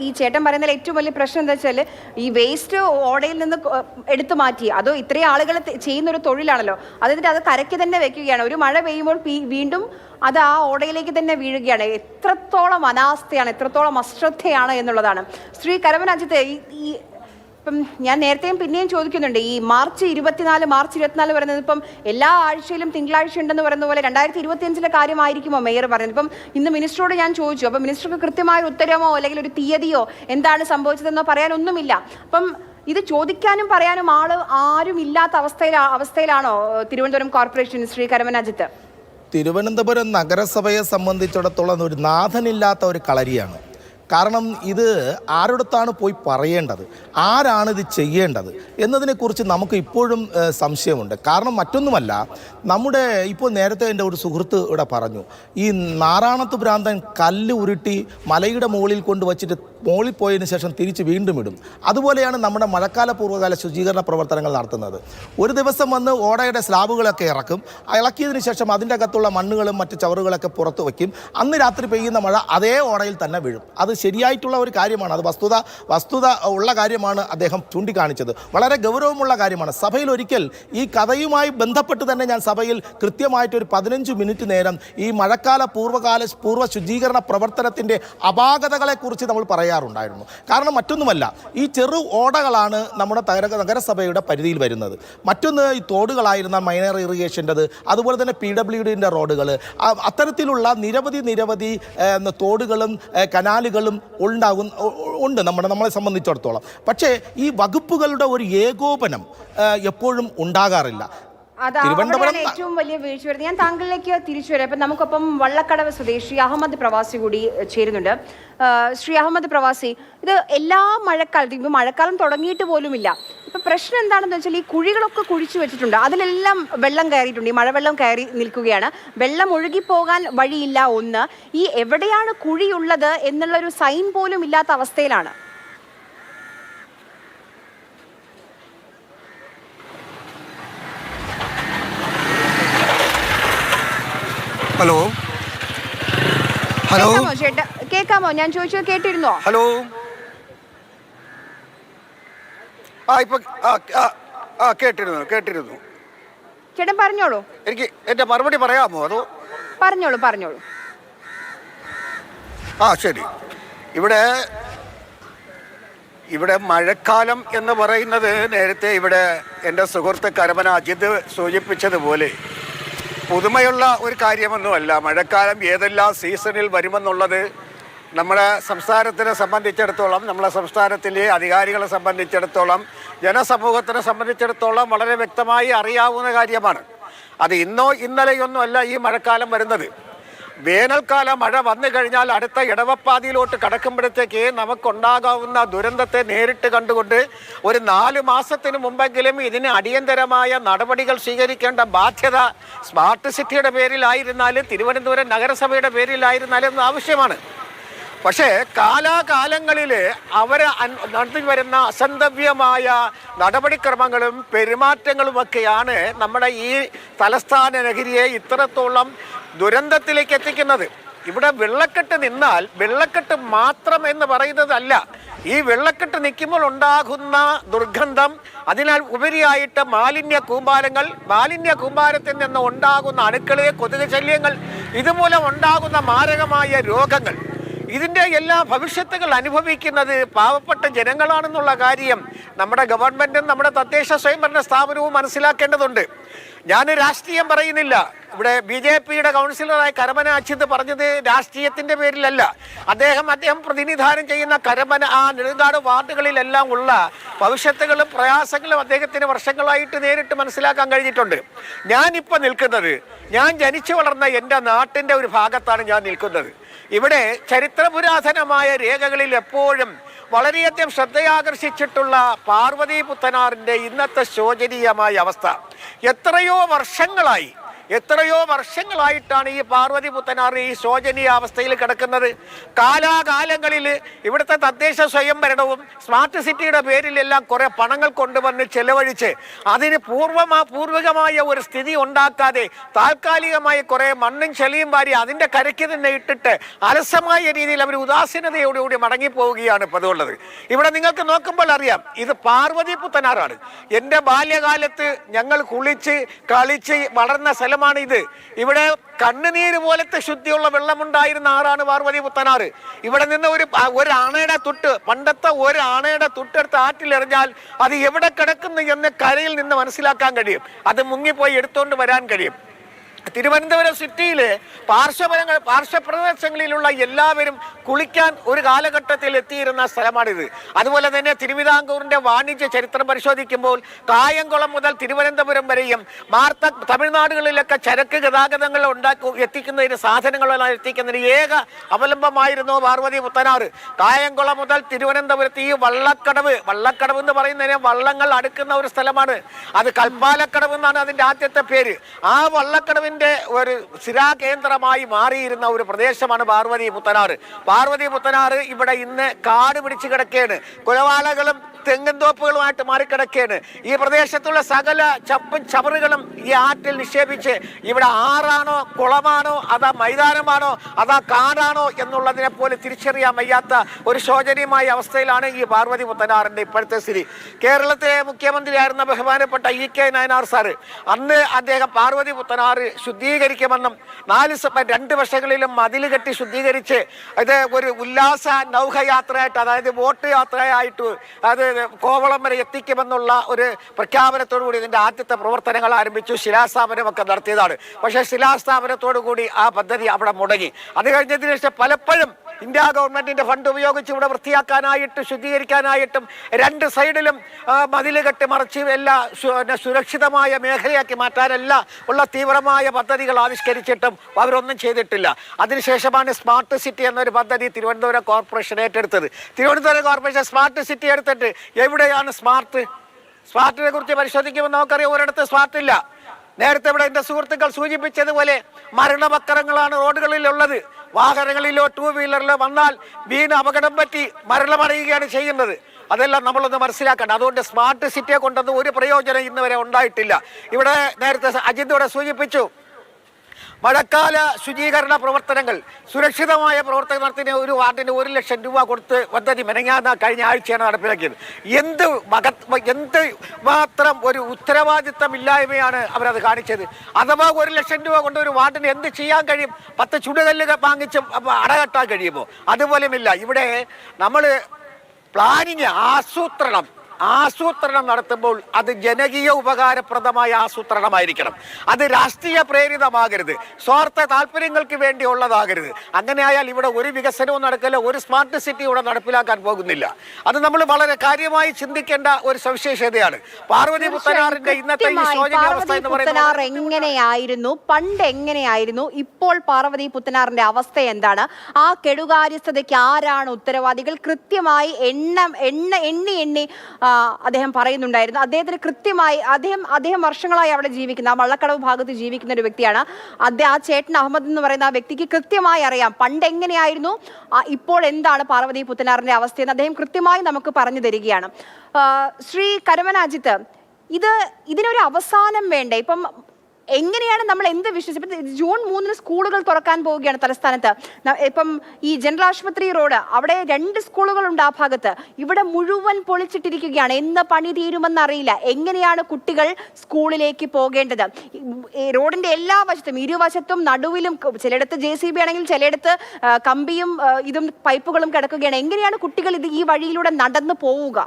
ഈ ചേട്ടൻ പറയുന്നതിൽ ഏറ്റവും വലിയ പ്രശ്നം എന്താ വെച്ചാൽ ഈ വേസ്റ്റ് ഓടയിൽ നിന്ന് എടുത്തു മാറ്റി. അതോ ഇത്രയും ആളുകൾ ചെയ്യുന്ന ഒരു തൊഴിലാണല്ലോ, അതിന്റെ അത് കരയ്ക്ക് തന്നെ വെക്കുകയാണ്. ഒരു മഴ പെയ്യുമ്പോൾ വീണ്ടും അത് ആ ഓടയിലേക്ക് തന്നെ വീഴുകയാണ്. എത്രത്തോളം അനാസ്ഥയാണ്, എത്രത്തോളം അശ്രദ്ധയാണ് എന്നുള്ളതാണ്. ശ്രീ കരമന അജിത്ത്, ഇപ്പം ഞാൻ നേരത്തെയും പിന്നെയും ചോദിക്കുന്നുണ്ട്, ഈ മാർച്ച് 24 പറയുന്നത് ഇപ്പം എല്ലാ ആഴ്ചയിലും തിങ്കളാഴ്ച ഉണ്ടെന്ന് പറയുന്ന പോലെ 2025 കാര്യമായിരിക്കുമോ മേയർ പറയുന്നത്? ഇപ്പം ഇന്ന് മിനിസ്റ്ററോട് ഞാൻ ചോദിച്ചു. അപ്പം മിനിസ്റ്റർക്ക് കൃത്യമായ ഉത്തരമോ അല്ലെങ്കിൽ ഒരു തീയതിയോ എന്താണ് സംഭവിച്ചതെന്നോ പറയാനൊന്നുമില്ല. അപ്പം ഇത് ചോദിക്കാനും പറയാനും ആരും ഇല്ലാത്ത അവസ്ഥയിലാണോ തിരുവനന്തപുരം കോർപ്പറേഷൻ? ശ്രീ കരമന അജിത്ത്, തിരുവനന്തപുരം നഗരസഭയെ സംബന്ധിച്ചിടത്തോളം ഒരു നാഥനില്ലാത്ത ഒരു കളരിയാണ്. കാരണം ഇത് ആരോടത്താണ് പോയി പറയേണ്ടത്, ആരാണ് ഇത് ചെയ്യേണ്ടത് എന്നതിനെക്കുറിച്ച് നമുക്ക് ഇപ്പോഴും സംശയമുണ്ട്. കാരണം മറ്റൊന്നുമല്ല, നമ്മുടെ ഇപ്പോൾ നേരത്തെ എൻ്റെ ഒരു സുഹൃത്ത് ഇവിടെ പറഞ്ഞു, ഈ നാറാണത്ത് ഭ്രാന്തൻ കല്ല് ഉരുട്ടി മലയുടെ മുകളിൽ കൊണ്ടുവച്ചിട്ട് മുകളിൽ പോയതിന് ശേഷം തിരിച്ച് വീണ്ടും ഇടും. അതുപോലെയാണ് നമ്മുടെ മഴക്കാല പൂർവ്വകാല ശുചീകരണ പ്രവർത്തനങ്ങൾ നടത്തുന്നത്. ഒരു ദിവസം വന്ന് ഓടയുടെ സ്ലാബുകളൊക്കെ ഇളക്കിയതിന് ശേഷം അതിൻ്റെ അകത്തുള്ള മണ്ണുകളും മറ്റ് ചവറുകളൊക്കെ പുറത്തു വയ്ക്കും. അന്ന് രാത്രി പെയ്യുന്ന മഴ അതേ ഓടയിൽ തന്നെ വീഴും. അത് ശരിയായിട്ടുള്ള ഒരു കാര്യമാണ്, അത് വസ്തുത ഉള്ള കാര്യമാണ് അദ്ദേഹം ചൂണ്ടിക്കാണിച്ചത്. വളരെ ഗൗരവമുള്ള കാര്യമാണ്. സഭയിൽ ഒരിക്കൽ ഈ കഥയുമായി ബന്ധപ്പെട്ട് തന്നെ ഞാൻ സഭയിൽ കൃത്യമായിട്ടൊരു 15 മിനിറ്റ് നേരം ഈ മഴക്കാല പൂർവ്വ ശുചീകരണ പ്രവർത്തനത്തിൻ്റെ അപാകതകളെക്കുറിച്ച് നമ്മൾ പറയാറുണ്ടായിരുന്നു. കാരണം മറ്റൊന്നുമല്ല, ഈ ചെറു ഓടകളാണ് നമ്മുടെ നഗരസഭയുടെ പരിധിയിൽ വരുന്നത്. മറ്റൊന്ന് ഈ തോടുകളായിരുന്ന മൈനർ ഇറിഗേഷൻ്റെത്, അതുപോലെ തന്നെ PWDൻ്റെ റോഡുകൾ, അത്തരത്തിലുള്ള നിരവധി തോടുകളും കനാലുകളും ഉണ്ട് നമ്മളെ സംബന്ധിച്ചിടത്തോളം. പക്ഷേ ഈ വകുപ്പുകളുടെ ഒരു ഏകോപനം എപ്പോഴും ഉണ്ടാകാറില്ല. അതാണ് ഏറ്റവും വലിയ വീഴ്ച വരുന്നത്. ഞാൻ താങ്കളിലേക്ക് തിരിച്ചു വരാം. അപ്പം നമുക്കൊപ്പം വള്ളക്കടവ് സ്വദേശി അഹമ്മദ് പ്രവാസി കൂടി ചേരുന്നുണ്ട്. ശ്രീ അഹമ്മദ് പ്രവാസി, ഇത് എല്ലാ മഴക്കാലത്തും, ഇപ്പം മഴക്കാലം തുടങ്ങിയിട്ട് പോലുമില്ല, ഇപ്പം പ്രശ്നം എന്താണെന്ന് വെച്ചാൽ ഈ കുഴികളൊക്കെ കുഴിച്ചു വെച്ചിട്ടുണ്ട്, അതിലെല്ലാം വെള്ളം കയറിയിട്ടുണ്ട്, ഈ മഴവെള്ളം കയറി നിൽക്കുകയാണ്. വെള്ളം ഒഴുകിപ്പോകാൻ വഴിയില്ല. ഒന്ന്, ഈ എവിടെയാണ് കുഴിയുള്ളത് എന്നുള്ളൊരു സൈൻ പോലും ഇല്ലാത്ത അവസ്ഥയിലാണ്. ഹലോ ഹലോ ചേട്ടാ, കേൾക്കാമോ? ഞാൻ ചോദിച്ചത് കേട്ടിരുന്നോ? ഹലോ, ഇപ്പൊ കേട്ടിരുന്നു. ചേട്ടൻ പറഞ്ഞോളൂ. എനിക്ക് എൻ്റെ മറുപടി പറയാമോ അതോ? പറഞ്ഞോളൂ. ശരി. ഇവിടെ മഴക്കാലം എന്ന് പറയുന്നത് നേരത്തെ ഇവിടെ എൻ്റെ സുഹൃത്ത് കരമന അജിത് സൂചിപ്പിച്ചതുപോലെ പുതുമയുള്ള ഒരു കാര്യമൊന്നുമല്ല. മഴക്കാലം ഏതെല്ലാം സീസണിൽ വരുമെന്നുള്ളത് നമ്മുടെ സംസ്ഥാനത്തിനെ സംബന്ധിച്ചിടത്തോളം, നമ്മളെ സംസ്ഥാനത്തിലെ അധികാരികളെ സംബന്ധിച്ചിടത്തോളം, ജനസമൂഹത്തിനെ സംബന്ധിച്ചിടത്തോളം വളരെ വ്യക്തമായി അറിയാവുന്ന കാര്യമാണ്. അത് ഇന്നോ ഇന്നലെയൊന്നും അല്ല ഈ മഴക്കാലം വരുന്നത്. വേനൽക്കാല മഴ വന്നു കഴിഞ്ഞാൽ അടുത്ത ഇടവപ്പാതിയിലോട്ട് കടക്കുമ്പോഴത്തേക്ക് നമുക്കുണ്ടാകാവുന്ന ദുരന്തത്തെ നേരിട്ട് കണ്ടുകൊണ്ട് ഒരു 4 മാസത്തിന് മുമ്പെങ്കിലും ഇതിന് അടിയന്തരമായ നടപടികൾ സ്വീകരിക്കേണ്ട ബാധ്യത സ്മാർട്ട് സിറ്റിയുടെ പേരിലായിരുന്നാലും തിരുവനന്തപുരം നഗരസഭയുടെ പേരിലായിരുന്നാലും ആവശ്യമാണ്. പക്ഷേ കാലാകാലങ്ങളിൽ അവർ നടത്തി വരുന്ന അസംതവ്യമായ നടപടിക്രമങ്ങളും പെരുമാറ്റങ്ങളുമൊക്കെയാണ് നമ്മുടെ ഈ തലസ്ഥാന നഗരിയെ ഇത്രത്തോളം ദുരന്തത്തിലേക്ക് എത്തിക്കുന്നത്. ഇവിടെ വെള്ളക്കെട്ട് നിന്നാൽ വെള്ളക്കെട്ട് മാത്രം എന്ന് പറയുന്നതല്ല, ഈ വെള്ളക്കെട്ട് നിൽക്കുമ്പോൾ ഉണ്ടാകുന്ന ദുർഗന്ധം, അതിനാൽ ഉപരിയായിട്ട് മാലിന്യ കൂമ്പാരത്തിൽ നിന്ന് ഉണ്ടാകുന്ന അണുക്കളെ, കൊതുക് ശല്യങ്ങൾ, ഇതുമൂലം ഉണ്ടാകുന്ന മാരകമായ രോഗങ്ങൾ, ഇതിൻ്റെ എല്ലാ ഭവിഷ്യത്തുകൾ അനുഭവിക്കുന്നത് പാവപ്പെട്ട ജനങ്ങളാണെന്നുള്ള കാര്യം നമ്മുടെ ഗവൺമെൻറ്റും നമ്മുടെ തദ്ദേശ സ്വയംഭരണ സ്ഥാപനവും മനസ്സിലാക്കേണ്ടതുണ്ട്. ഞാൻ രാഷ്ട്രീയം പറയുന്നില്ല. ഇവിടെ BJPയുടെ കൗൺസിലറായ കരമന അജിത് പറഞ്ഞത് രാഷ്ട്രീയത്തിൻ്റെ പേരിലല്ല. അദ്ദേഹം പ്രതിനിധാനം ചെയ്യുന്ന കരമന നെടുങ്കാട് വാർഡുകളിലെല്ലാം ഉള്ള ഭവിഷ്യത്തുകളും പ്രയാസങ്ങളും അദ്ദേഹത്തിന് വർഷങ്ങളായിട്ട് നേരിട്ട് മനസ്സിലാക്കാൻ കഴിഞ്ഞിട്ടുണ്ട്. ഞാനിപ്പോൾ നിൽക്കുന്നത്, ഞാൻ ജനിച്ചു വളർന്ന എൻ്റെ നാട്ടിൻ്റെ ഒരു ഭാഗത്താണ് ഞാൻ നിൽക്കുന്നത്. ഇവിടെ ചരിത്രപുരാതനമായ രേഖകളിൽ എപ്പോഴും വളരെയധികം ശ്രദ്ധയാകർഷിച്ചിട്ടുള്ള പാർവതി പുത്തനാറിൻ്റെ ഇന്നത്തെ ശോചനീയമായ അവസ്ഥ. എത്രയോ വർഷങ്ങളായിട്ടാണ് ഈ പാർവതി പുത്തനാർ ഈ ശോചനീയ അവസ്ഥയിൽ കിടക്കുന്നത്. കാലാകാലങ്ങളിൽ ഇവിടുത്തെ തദ്ദേശ സ്വയംഭരണവും സ്മാർട്ട് സിറ്റിയുടെ പേരിലെല്ലാം കുറേ പണങ്ങൾ കൊണ്ടുവന്ന് ചെലവഴിച്ച് അതിന് പൂർവികമായ ഒരു സ്ഥിതി ഉണ്ടാക്കാതെ താൽക്കാലികമായി കുറേ മണ്ണും ചെളിയും വാരി അതിൻ്റെ കരയ്ക്ക് തന്നെ ഇട്ടിട്ട് അലസമായ രീതിയിൽ അവർ ഉദാസീനതയോടുകൂടി മടങ്ങിപ്പോവുകയാണ് ഇപ്പോൾ അതുള്ളത്. ഇവിടെ നിങ്ങൾക്ക് നോക്കുമ്പോൾ അറിയാം, ഇത് പാർവതി പുത്തനാറാണ്. എൻ്റെ ബാല്യകാലത്ത് ഞങ്ങൾ കുളിച്ച് കളിച്ച് വളർന്ന സ്ഥലമാണിത്. ഇവിടെ കണ്ണുനീര് പോലത്തെ ശുദ്ധിയുള്ള വെള്ളമുണ്ടായിരുന്ന ആറാണ് പാർവതി പുത്തനാറ്. ഇവിടെ നിന്ന് ഒരു ആണയുടെ തുട്ട്, പണ്ടത്തെ ഒരു ആണയുടെ തുട്ടെടുത്ത് ആറ്റിലെറിഞ്ഞാൽ അത് എവിടെ കിടക്കുന്നു എന്ന് കരയിൽ നിന്ന് മനസ്സിലാക്കാൻ കഴിയും. അത് മുങ്ങിപ്പോയി എടുത്തുകൊണ്ട് വരാൻ കഴിയും. തിരുവനന്തപുരം സിറ്റിയിലെ പാർശ്വപ്രദേശങ്ങളിലുള്ള എല്ലാവരും കുളിക്കാൻ ഒരു കാലഘട്ടത്തിൽ എത്തിയിരുന്ന സ്ഥലമാണിത്. അതുപോലെ തന്നെ തിരുവിതാംകൂറിൻ്റെ വാണിജ്യ ചരിത്രം പരിശോധിക്കുമ്പോൾ കായംകുളം മുതൽ തിരുവനന്തപുരം വരെയും തമിഴ്നാടുകളിലൊക്കെ ചരക്ക് ഗതാഗതങ്ങൾ എത്തിക്കുന്നതിന് സാധനങ്ങളെല്ലാം എത്തിക്കുന്നതിന് ഏക അവലംബമായിരുന്നു പാർവതി പുത്തനാറ്. കായംകുളം മുതൽ തിരുവനന്തപുരത്ത് ഈ വള്ളക്കടവ് എന്ന് പറയുന്നതിന് വള്ളങ്ങൾ അടുക്കുന്ന ഒരു സ്ഥലമാണ്. അത് കൽപ്പാലക്കടവ് എന്നാണ് അതിൻ്റെ ആദ്യത്തെ പേര്. ആ വള്ളക്കടവിൻ്റെ ഒരു സ്ഥിരാകേന്ദ്രമായി മാറിയിരുന്ന ഒരു പ്രദേശമാണ് പാർവതി പുത്തനാറ്. ഇവിടെ ഇന്ന് കാട് പിടിച്ചു കിടക്കുകയാണ്. കുലവാളകളും തെങ്ങും തോപ്പുകളുമായിട്ട് മാറിക്കിടക്കുകയാണ്. ഈ പ്രദേശത്തുള്ള സകല ചപ്പും ചവറുകളും ഈ ആറ്റിൽ നിക്ഷേപിച്ച് ഇവിടെ ആറാണോ കുളമാണോ അതാ മൈതാനമാണോ അതാ കാടാണോ എന്നുള്ളതിനെ പോലെ തിരിച്ചറിയാൻ വയ്യാത്ത ഒരു ശോചനീയമായ അവസ്ഥയിലാണ് ഈ പാർവതി പുത്തനാറിൻ്റെ ഇപ്പോഴത്തെ സ്ഥിതി. കേരളത്തിലെ മുഖ്യമന്ത്രിയായിരുന്ന ബഹുമാനപ്പെട്ട EK നായനാർ സാറ് അന്ന് അദ്ദേഹം പാർവതി പുത്തനാറ് ശുദ്ധീകരിക്കുമെന്നും 2 വർഷങ്ങളിലും മതിൽ കെട്ടി ശുദ്ധീകരിച്ച് ഇത് ഒരു ഉല്ലാസ നൗകയാത്രയായിട്ട്, അതായത് ബോട്ട് യാത്രയായിട്ട് അത് കോവളം വരെ എത്തിക്കുമെന്നുള്ള ഒരു പ്രഖ്യാപനത്തോടു കൂടി ഇതിൻ്റെ ആദ്യത്തെ പ്രവർത്തനങ്ങൾ ആരംഭിച്ചു. ശിലാസ്ഥാപനമൊക്കെ നടത്തിയതാണ്. പക്ഷേ ശിലാസ്ഥാപനത്തോടു കൂടി ആ പദ്ധതി അവിടെ മുടങ്ങി. അത് കഴിഞ്ഞതിന് ശേഷം പലപ്പോഴും ഇന്ത്യ ഗവൺമെൻറ്റിൻ്റെ ഫണ്ട് ഉപയോഗിച്ച് ഇവിടെ വൃത്തിയാക്കാനായിട്ടും ശുദ്ധീകരിക്കാനായിട്ടും 2 സൈഡിലും മതിൽ കെട്ടി മറിച്ച് എല്ലാ സുരക്ഷിതമായ മേഖലയാക്കി മാറ്റാനെല്ലാം ഉള്ള തീവ്രമായ പദ്ധതികൾ ആവിഷ്കരിച്ചിട്ടും അവരൊന്നും ചെയ്തിട്ടില്ല. അതിനുശേഷമാണ് സ്മാർട്ട് സിറ്റി എന്നൊരു പദ്ധതി തിരുവനന്തപുരം കോർപ്പറേഷൻ ഏറ്റെടുത്തത്. തിരുവനന്തപുരം കോർപ്പറേഷൻ സ്മാർട്ട് സിറ്റി എടുത്തിട്ട് എവിടെയാണ് സ്മാർട്ടിനെ കുറിച്ച് പരിശോധിക്കുമ്പോൾ നമുക്കറിയാം, ഒരിടത്ത് സ്മാർട്ടില്ല. നേരത്തെ ഇവിടെ എൻ്റെ സുഹൃത്തുക്കൾ സൂചിപ്പിച്ചതുപോലെ മരണവക്കരങ്ങളാണ് റോഡുകളിലുള്ളത്. വാഹനങ്ങളിലോ 2 വീലറിലോ വന്നാൽ വീണ് അപകടം പറ്റി മരണമടയുകയാണ് ചെയ്യുന്നത്. അതെല്ലാം നമ്മളൊന്ന് മനസ്സിലാക്കണം. അതുകൊണ്ട് സ്മാർട്ട് സിറ്റിയെ കൊണ്ടൊന്നും ഒരു പ്രയോജനം ഇന്ന് വരെ ഉണ്ടായിട്ടില്ല. ഇവിടെ നേരത്തെ അജിത് ഇവിടെ സൂചിപ്പിച്ചു, മഴക്കാല ശുചീകരണ പ്രവർത്തനങ്ങൾ സുരക്ഷിതമായ പ്രവർത്തനത്തിന് ഒരു വാർഡിന് 1 ലക്ഷം രൂപ കൊടുത്ത് പദ്ധതി മെനങ്ങാതെ കഴിഞ്ഞ ആഴ്ചയാണ് നടപ്പിലാക്കിയത്. എന്ത് മാത്രം ഒരു ഉത്തരവാദിത്തമില്ലായ്മയാണ് അവരത് കാണിച്ചത്. അഥവാ 1 ലക്ഷം രൂപ കൊണ്ട് ഒരു വാർഡിന് എന്ത് ചെയ്യാൻ കഴിയും? 10 ചുടുകല്ലുകൾ വാങ്ങിച്ച് അടകെട്ടാൻ കഴിയുമോ? അതുപോലുമില്ല. ഇവിടെ നമ്മൾ പ്ലാനിങ് ആസൂത്രണം നടത്തുമ്പോൾ അത് ജനകീയ ഉപകാരപ്രദമായ ആസൂത്രണമായിരിക്കണം. അത് രാഷ്ട്രീയ പ്രേരിതമാകരുത്, സ്വാർത്ഥ താല്പര്യങ്ങൾക്ക് വേണ്ടിയുള്ളതാകരുത്. അങ്ങനെയായാൽ ഇവിടെ ഒരു വികസനവും നടക്കില്ല, ഒരു സ്മാർട്ട് സിറ്റി ഇവിടെ നടപ്പിലാക്കാൻ പോകുന്നില്ല. അത് നമ്മൾ വളരെ കാര്യമായി ചിന്തിക്കേണ്ട ഒരു സവിശേഷതയാണ്. പാർവതി പുത്തനാറിന്റെ ഇന്നത്തെ ഈ ശോചനീയാവസ്ഥ എന്ന് പറയുന്നത് എങ്ങനെയായിരുന്നു, പണ്ട് എങ്ങനെയായിരുന്നു, ഇപ്പോൾ പാർവതി പുത്തനാറിന്റെ അവസ്ഥ എന്താണ്, ആ കെടുകാര്യസ്ഥതയ്ക്ക് ആരാണ് ഉത്തരവാദികൾ, കൃത്യമായി എണ്ണി അദ്ദേഹം പറയുന്നുണ്ടായിരുന്നു. അദ്ദേഹത്തിന് കൃത്യമായി അദ്ദേഹം വർഷങ്ങളായി അവിടെ ജീവിക്കുന്ന, ആ വള്ളക്കടവ് ഭാഗത്ത് ജീവിക്കുന്ന ഒരു വ്യക്തിയാണ്. ആ ചേട്ടൻ അഹമ്മദ് എന്ന് പറയുന്ന ആ വ്യക്തിക്ക് കൃത്യമായി അറിയാം പണ്ട് എങ്ങനെയായിരുന്നു, ഇപ്പോൾ എന്താണ് പാർവതി പുത്തനാറിന്റെ അവസ്ഥയെന്ന് അദ്ദേഹം കൃത്യമായി നമുക്ക് പറഞ്ഞു തരികയാണ്. ശ്രീ കരമന അജിത്ത്, ഇതിനൊരു അവസാനം വേണ്ടേ? ഇപ്പം എങ്ങനെയാണ് നമ്മൾ എന്ത് വിശ്വസിച്ച് ജൂൺ 3 സ്കൂളുകൾ തുറക്കാൻ പോവുകയാണ് തലസ്ഥാനത്ത്. ഇപ്പം ഈ ജനറൽ ആശുപത്രി റോഡ്, അവിടെ 2 സ്കൂളുകളുണ്ട് ആ ഭാഗത്ത്. ഇവിടെ മുഴുവൻ പൊളിച്ചിട്ടിരിക്കുകയാണ്. എന്ന് പണി തീരുമെന്ന് അറിയില്ല. എങ്ങനെയാണ് കുട്ടികൾ സ്കൂളിലേക്ക് പോകേണ്ടത്? റോഡിന്റെ എല്ലാ വശത്തും, ഇരുവശത്തും, നടുവിലും, ചിലയിടത്ത് JCB ആണെങ്കിൽ ചിലയിടത്ത് കമ്പിയും ഇതും പൈപ്പുകളും കിടക്കുകയാണ്. എങ്ങനെയാണ് കുട്ടികൾ ഈ വഴിയിലൂടെ നടന്നു പോവുക?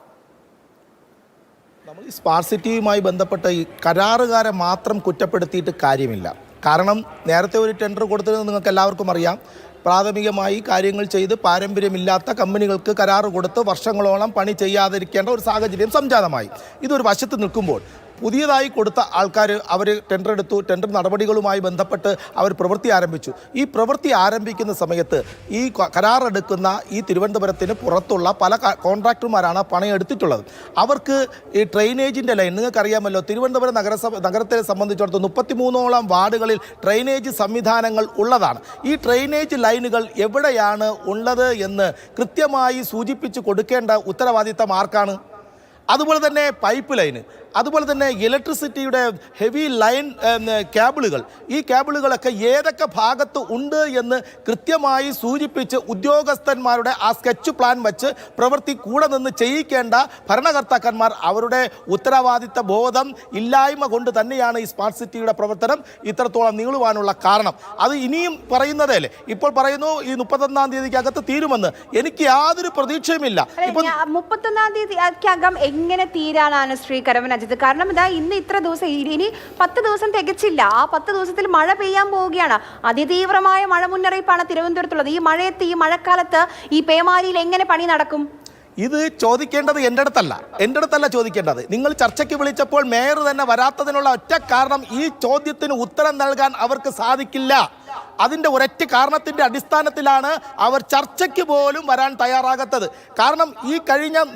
നമ്മൾ ഈ സ്മാർട്ട് സിറ്റിയുമായി ബന്ധപ്പെട്ട ഈ കരാറുകാരെ മാത്രം കുറ്റപ്പെടുത്തിയിട്ട് കാര്യമില്ല. കാരണം നേരത്തെ ഒരു ടെൻഡർ കൊടുത്തത് നിങ്ങൾക്ക് എല്ലാവർക്കും അറിയാം. പ്രാഥമികമായി കാര്യങ്ങൾ ചെയ്ത് പാരമ്പര്യമില്ലാത്ത കമ്പനികൾക്ക് കരാറ് കൊടുത്ത് വർഷങ്ങളോളം പണി ചെയ്യാതിരിക്കേണ്ട ഒരു സാഹചര്യം സംജാതമായി. ഇതൊരു വശത്ത് നിൽക്കുമ്പോൾ പുതിയതായി കൊടുത്ത ആൾക്കാർ അവർ ടെൻഡർ എടുത്തു. ടെൻഡർ നടപടികളുമായി ബന്ധപ്പെട്ട് അവർ പ്രവൃത്തി ആരംഭിച്ചു. ഈ പ്രവൃത്തി ആരംഭിക്കുന്ന സമയത്ത് ഈ കരാറെടുക്കുന്ന ഈ തിരുവനന്തപുരത്തിന് പുറത്തുള്ള പല കോൺട്രാക്ടർമാരാണ് പണിയെടുത്തിട്ടുള്ളത്. അവർക്ക് ഈ ഡ്രെയിനേജിൻ്റെ ലൈൻ, നിങ്ങൾക്കറിയാമല്ലോ, തിരുവനന്തപുരം നഗരത്തെ സംബന്ധിച്ചിടത്തോളം 33ഓളം വാർഡുകളിൽ ഡ്രെയിനേജ് സംവിധാനങ്ങൾ ഉള്ളതാണ്. ഈ ഡ്രെയിനേജ് ലൈനുകൾ എവിടെയാണ് ഉള്ളത് എന്ന് കൃത്യമായി സൂചിപ്പിച്ച് കൊടുക്കേണ്ട ഉത്തരവാദിത്തം ആർക്കാണ്? അതുപോലെ തന്നെ പൈപ്പ് ലൈന്, അതുപോലെ തന്നെ ഇലക്ട്രിസിറ്റിയുടെ ഹെവി ലൈൻ കേബിളുകൾ, ഈ കേബിളുകളൊക്കെ ഏതൊക്കെ ഭാഗത്ത് ഉണ്ട് എന്ന് കൃത്യമായി സൂചിപ്പിച്ച് ഉദ്യോഗസ്ഥന്മാരുടെ ആ സ്കെച്ച് പ്ലാൻ വെച്ച് പ്രവൃത്തി കൂടെ നിന്ന് ചെയ്യിക്കേണ്ട ഭരണകർത്താക്കന്മാർ അവരുടെ ഉത്തരവാദിത്ത ബോധം ഇല്ലായ്മ കൊണ്ട് തന്നെയാണ് ഈ സ്മാർട്ട് സിറ്റിയുടെ പ്രവർത്തനം ഇത്രത്തോളം നീളുവാനുള്ള കാരണം. അത് ഇനിയും പറയുന്നതല്ലേ, ഇപ്പോൾ പറയുന്നു ഈ 31-ാം തീയതിക്കകത്ത് തീരുമെന്ന്. എനിക്ക് യാതൊരു പ്രതീക്ഷയുമില്ല. ഇപ്പോൾ 31-ാം തീയതിക്കകം എങ്ങനെ തീരാനാണ് ശ്രീ കരമന അജിത്ത്? കാരണം ഇന്ന് ഇത്ര ദിവസം, ഇനി 10 ദിവസം തികച്ചില്ല. ആ 10 ദിവസത്തിൽ മഴ പെയ്യാൻ പോവുകയാണ്. അതിതീവ്രമായ മഴ മുന്നറിയിപ്പാണ് തിരുവനന്തപുരത്തുള്ളത്. ഈ മഴയത്ത്, ഈ മഴക്കാലത്ത് ഈ പേമാരിയിൽ എങ്ങനെ പണി നടക്കും? ഇത് ചോദിക്കേണ്ടത് എൻ്റെ അടുത്തല്ല ചോദിക്കേണ്ടത്. നിങ്ങൾ ചർച്ചയ്ക്ക് വിളിച്ചപ്പോൾ മേയർ തന്നെ വരാത്തതിനുള്ള ഒറ്റ കാരണം ഈ ചോദ്യത്തിന് ഉത്തരം നൽകാൻ അവർക്ക് സാധിക്കില്ല. അതിൻ്റെ ഒരൊറ്റ കാരണത്തിൻ്റെ അടിസ്ഥാനത്തിലാണ് അവർ ചർച്ചയ്ക്ക് പോലും വരാൻ തയ്യാറാകാത്തത്. കാരണം ഈ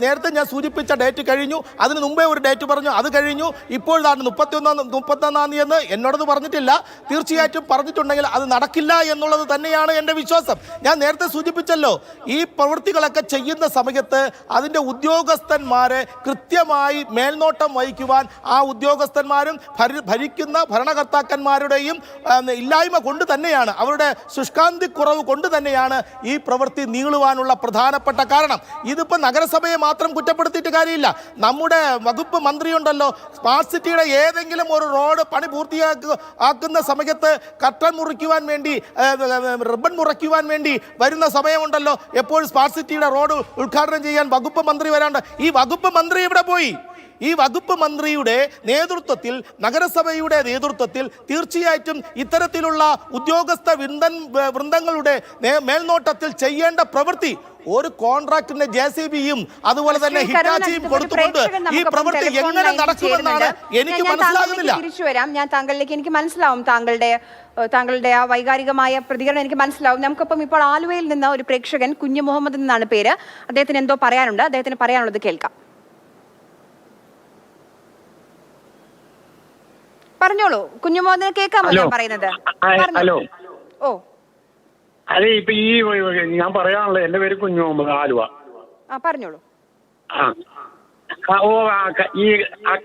നേരത്തെ ഞാൻ സൂചിപ്പിച്ച ഡേറ്റ് കഴിഞ്ഞു, അതിന് മുമ്പേ ഒരു ഡേറ്റ് പറഞ്ഞു, അത് കഴിഞ്ഞു. ഇപ്പോഴാണ് 31-ാം തീയതി എന്ന് എന്നോടത് പറഞ്ഞിട്ടില്ല. തീർച്ചയായിട്ടും പറഞ്ഞിട്ടുണ്ടെങ്കിൽ അത് നടക്കില്ല എന്നുള്ളത് തന്നെയാണ് എൻ്റെ വിശ്വാസം. ഞാൻ നേരത്തെ സൂചിപ്പിച്ചല്ലോ, ഈ പ്രവൃത്തികളൊക്കെ ചെയ്യുന്ന സമയത്ത് അതിൻ്റെ ഉദ്യോഗസ്ഥന്മാരെ കൃത്യമായി മേൽനോട്ടം വഹിക്കുവാൻ ആ ഉദ്യോഗസ്ഥന്മാരും ഭരിക്കുന്ന ഭരണകർത്താക്കന്മാരുടെയും ഇല്ലായ്മ കൊണ്ട് തന്നെയാണ്, അവരുടെ ശുഷ്കാന്തി കുറവ് കൊണ്ട് തന്നെയാണ് ഈ പ്രവൃത്തി നീളുവാനുള്ള പ്രധാനപ്പെട്ട കാരണം. ഇതിപ്പോൾ നഗരസഭയെ മാത്രം കുറ്റപ്പെടുത്തിയിട്ട് കാര്യമില്ല. നമ്മുടെ വകുപ്പ് മന്ത്രിയുണ്ടല്ലോ, സ്മാർട്ട് സിറ്റിയുടെ ഏതെങ്കിലും ഒരു റോഡ് പണി പൂർത്തിയാക്കുന്ന സമയത്ത് കട്ടൻ മുറിക്കുവാൻ വേണ്ടി, റിബൺ മുറിക്കുവാൻ വേണ്ടി വരുന്ന സമയമുണ്ടല്ലോ, എപ്പോഴും സ്മാർട്ട് സിറ്റിയുടെ റോഡ് ഉദ്ഘാടനം ചെയ്യാൻ വകുപ്പ് മന്ത്രി വരാണ്ട്. ഈ വകുപ്പ് മന്ത്രി എവിടെ പോയി? ഈ വകുപ്പ് മന്ത്രിയുടെ നേതൃത്വത്തിൽ, നഗരസഭയുടെ നേതൃത്വത്തിൽ തീർച്ചയായിട്ടും ഇത്തരത്തിലുള്ള ഉദ്യോഗസ്ഥ വൃന്ദങ്ങളുടെ മേൽനോട്ടത്തിൽ ചെയ്യേണ്ട പ്രവൃത്തി ഒരു കോൺട്രാക്ടിന്റെ JCBയും അതുപോലെ തന്നെ ഹിറ്റാച്ചിയും കൊടുത്തുകൊണ്ട് ഈ പ്രവൃത്തി എങ്ങനെ നടക്കുമെന്നാണ് എനിക്ക് മനസ്സിലാകുന്നില്ല. തിരിച്ചു വരാം ഞാൻ താങ്കളിലേക്ക്. എനിക്ക് മനസ്സിലാവും താങ്കളുടെ ആ വൈകാരികമായ പ്രതികരണം എനിക്ക് മനസ്സിലാവും. നമുക്കിപ്പം ഇപ്പോൾ ആലുവയിൽ നിന്ന് ഒരു പ്രേക്ഷകൻ, കുഞ്ഞു മുഹമ്മദ് എന്നാണ് പേര്, അദ്ദേഹത്തിന് എന്തോ പറയാനുണ്ട്. അദ്ദേഹത്തിന് പറയാനുള്ളത് കേൾക്കാം. പറഞ്ഞോളൂ കുഞ്ഞുമോഹന്, കേൾക്കാമോ ഞാൻ പറയുന്നത്? ഹലോ. ഓ അതെ, ഇപ്പൊ ഈ ഞാൻ പറയാനുള്ളത്, എന്റെ പേര് കുഞ്ഞു മുഹമ്മദ്, ആലുവ. പറഞ്ഞോളൂ. ഈ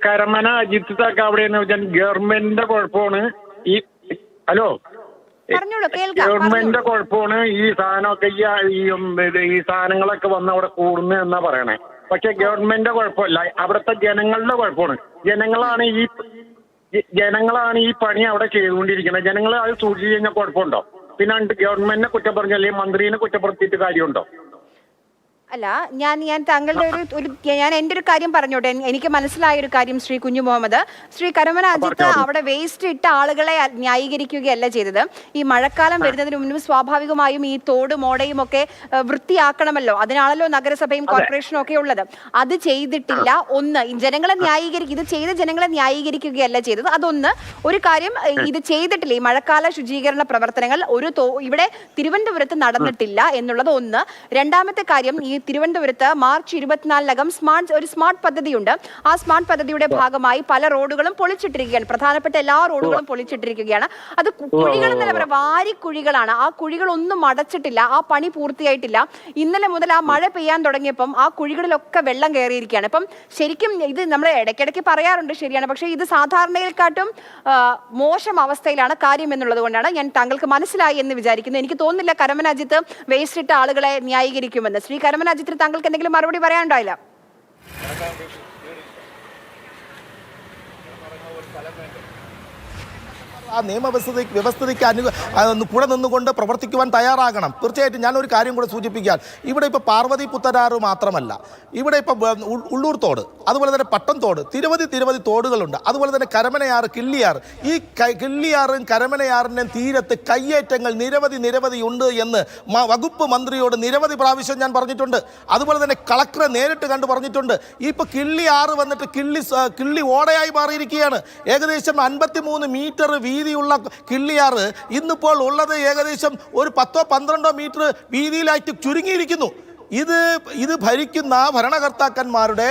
കരമന അജിത്തൊക്കെ അവിടെ ഗവൺമെന്റിന്റെ കുഴപ്പമാണ്. ഈ ഹലോ പറഞ്ഞോളൂ, കേൾക്കാം. ഗവൺമെന്റിന്റെ കുഴപ്പമാണ് ഈ സാധനമൊക്കെ ഈ സാധനങ്ങളൊക്കെ വന്ന് അവിടെ കൂടുന്നു എന്നാ പറയണേ. പക്ഷെ ഗവൺമെന്റിന്റെ കുഴപ്പമില്ല, അവിടുത്തെ ജനങ്ങളുടെ കുഴപ്പമാണ്. ജനങ്ങളാണ് ഈ പണി അവിടെ ചെയ്തുകൊണ്ടിരിക്കുന്നത്. ജനങ്ങൾ അത് സൂക്ഷിച്ചു കഴിഞ്ഞാൽ കുഴപ്പമുണ്ടോ? പിന്നെ ഗവൺമെന്റിനെ കുറ്റപ്പെടുത്തി അല്ലെങ്കിൽ മന്ത്രിനെ കുറ്റപ്പെടുത്തിയിട്ട് കാര്യമുണ്ടോ? അല്ല, ഞാൻ താങ്കളുടെ ഞാൻ എൻ്റെ ഒരു കാര്യം പറഞ്ഞോട്ടെ. എനിക്ക് മനസ്സിലായ ഒരു കാര്യം ശ്രീ കുഞ്ഞു മുഹമ്മദ്, ശ്രീ കരമന അജിത്ത് അവിടെ വേസ്റ്റ് ഇട്ട ആളുകളെ ന്യായീകരിക്കുകയല്ല ചെയ്തത്. ഈ മഴക്കാലം വരുന്നതിന് മുൻപ് സ്വാഭാവികമായും ഈ തോടും ഓടയും ഒക്കെ വൃത്തിയാക്കണമല്ലോ. അതിനാണല്ലോ നഗരസഭയും കോർപ്പറേഷനും ഒക്കെ ഉള്ളത്. അത് ചെയ്തിട്ടില്ല. ഒന്ന്, ജനങ്ങളെ ഇത് ചെയ്ത ജനങ്ങളെ ന്യായീകരിക്കുകയല്ല ചെയ്തത്. അതൊന്ന്. ഒരു കാര്യം, ഇത് ചെയ്തിട്ടില്ല, ഈ മഴക്കാല ശുചീകരണ പ്രവർത്തനങ്ങൾ ഇവിടെ തിരുവനന്തപുരത്ത് നടന്നിട്ടില്ല എന്നുള്ളത് ഒന്ന്. രണ്ടാമത്തെ കാര്യം, ഈ തിരുവനന്തപുരത്ത് മാർച്ച് 24-നകം ഒരു സ്മാർട്ട് പദ്ധതിയുണ്ട്. ആ സ്മാർട്ട് പദ്ധതിയുടെ ഭാഗമായി പല റോഡുകളും പൊളിച്ചിട്ടിരിക്കുകയാണ്. പ്രധാനപ്പെട്ട എല്ലാ റോഡുകളും പൊളിച്ചിട്ടിരിക്കുകയാണ്. അത് കുഴികൾ എന്നല്ല പറയാം, വാരിക്കുഴികളാണ്. ആ കുഴികളൊന്നും അടച്ചിട്ടില്ല, ആ പണി പൂർത്തിയായിട്ടില്ല. ഇന്നലെ മുതൽ ആ മഴ പെയ്യാൻ തുടങ്ങിയപ്പം ആ കുഴികളിലൊക്കെ വെള്ളം കയറിയിരിക്കുകയാണ്. അപ്പം ശരിക്കും ഇത് നമ്മൾ ഇടയ്ക്കിടയ്ക്ക് പറയാറുണ്ട്, ശരിയാണ്. പക്ഷേ ഇത് സാധാരണയിൽക്കാട്ടും മോശം അവസ്ഥയിലാണ് കാര്യം എന്നുള്ളത് കൊണ്ടാണ് ഞാൻ താങ്കൾക്ക് മനസ്സിലായി എന്ന് വിചാരിക്കുന്നു. എനിക്ക് തോന്നുന്നില്ല കരമന അജിത്ത് വേസ്റ്റ് ഇട്ട ആളുകളെ ന്യായീകരിക്കുമെന്ന്. ശ്രീ കരമന അജിത്തിന് താങ്കൾക്ക് എന്തെങ്കിലും മറുപടി പറയാനുണ്ടായില്ല? ആ വ്യവസ്ഥയ്ക്ക് കൂടെ നിന്നുകൊണ്ട് പ്രവർത്തിക്കുവാൻ തയ്യാറാകണം. തീർച്ചയായിട്ടും ഞാനൊരു കാര്യം കൂടെ സൂചിപ്പിക്കാൻ, ഇവിടെ ഇപ്പോൾ പാർവതി പുത്തനാറ് മാത്രമല്ല, ഇവിടെ ഇപ്പോൾ ഉള്ളൂർ തോട്, അതുപോലെ തന്നെ പട്ടം തോട്, നിരവധി തോടുകളുണ്ട്. അതുപോലെ തന്നെ കരമനയാറ്, കിള്ളിയാറ്. ഈ കിള്ളിയാറും കരമനയാറിൻ്റെയും തീരത്ത് കയ്യേറ്റങ്ങൾ നിരവധി ഉണ്ട് എന്ന് വകുപ്പ് മന്ത്രിയോട് നിരവധി പ്രാവശ്യം ഞാൻ പറഞ്ഞിട്ടുണ്ട്. അതുപോലെ തന്നെ കളക്ടറെ നേരിട്ട് കണ്ടു പറഞ്ഞിട്ടുണ്ട്. ഇപ്പോൾ കിള്ളിയാറ് വന്നിട്ട് കിള്ളി ഓടയായി മാറിയിരിക്കുകയാണ്. ഏകദേശം 53 മീറ്റർ വീതിയുള്ള കിള്ളിയാറ് ഇന്നിപ്പോൾ ഉള്ളത് ഏകദേശം ഒരു 10-12 മീറ്റർ വീതിയിലായിട്ട് ചുരുങ്ങിയിരിക്കുന്നു. ഇത് ഭരിക്കുന്ന ഭരണകർത്താക്കന്മാരുടെ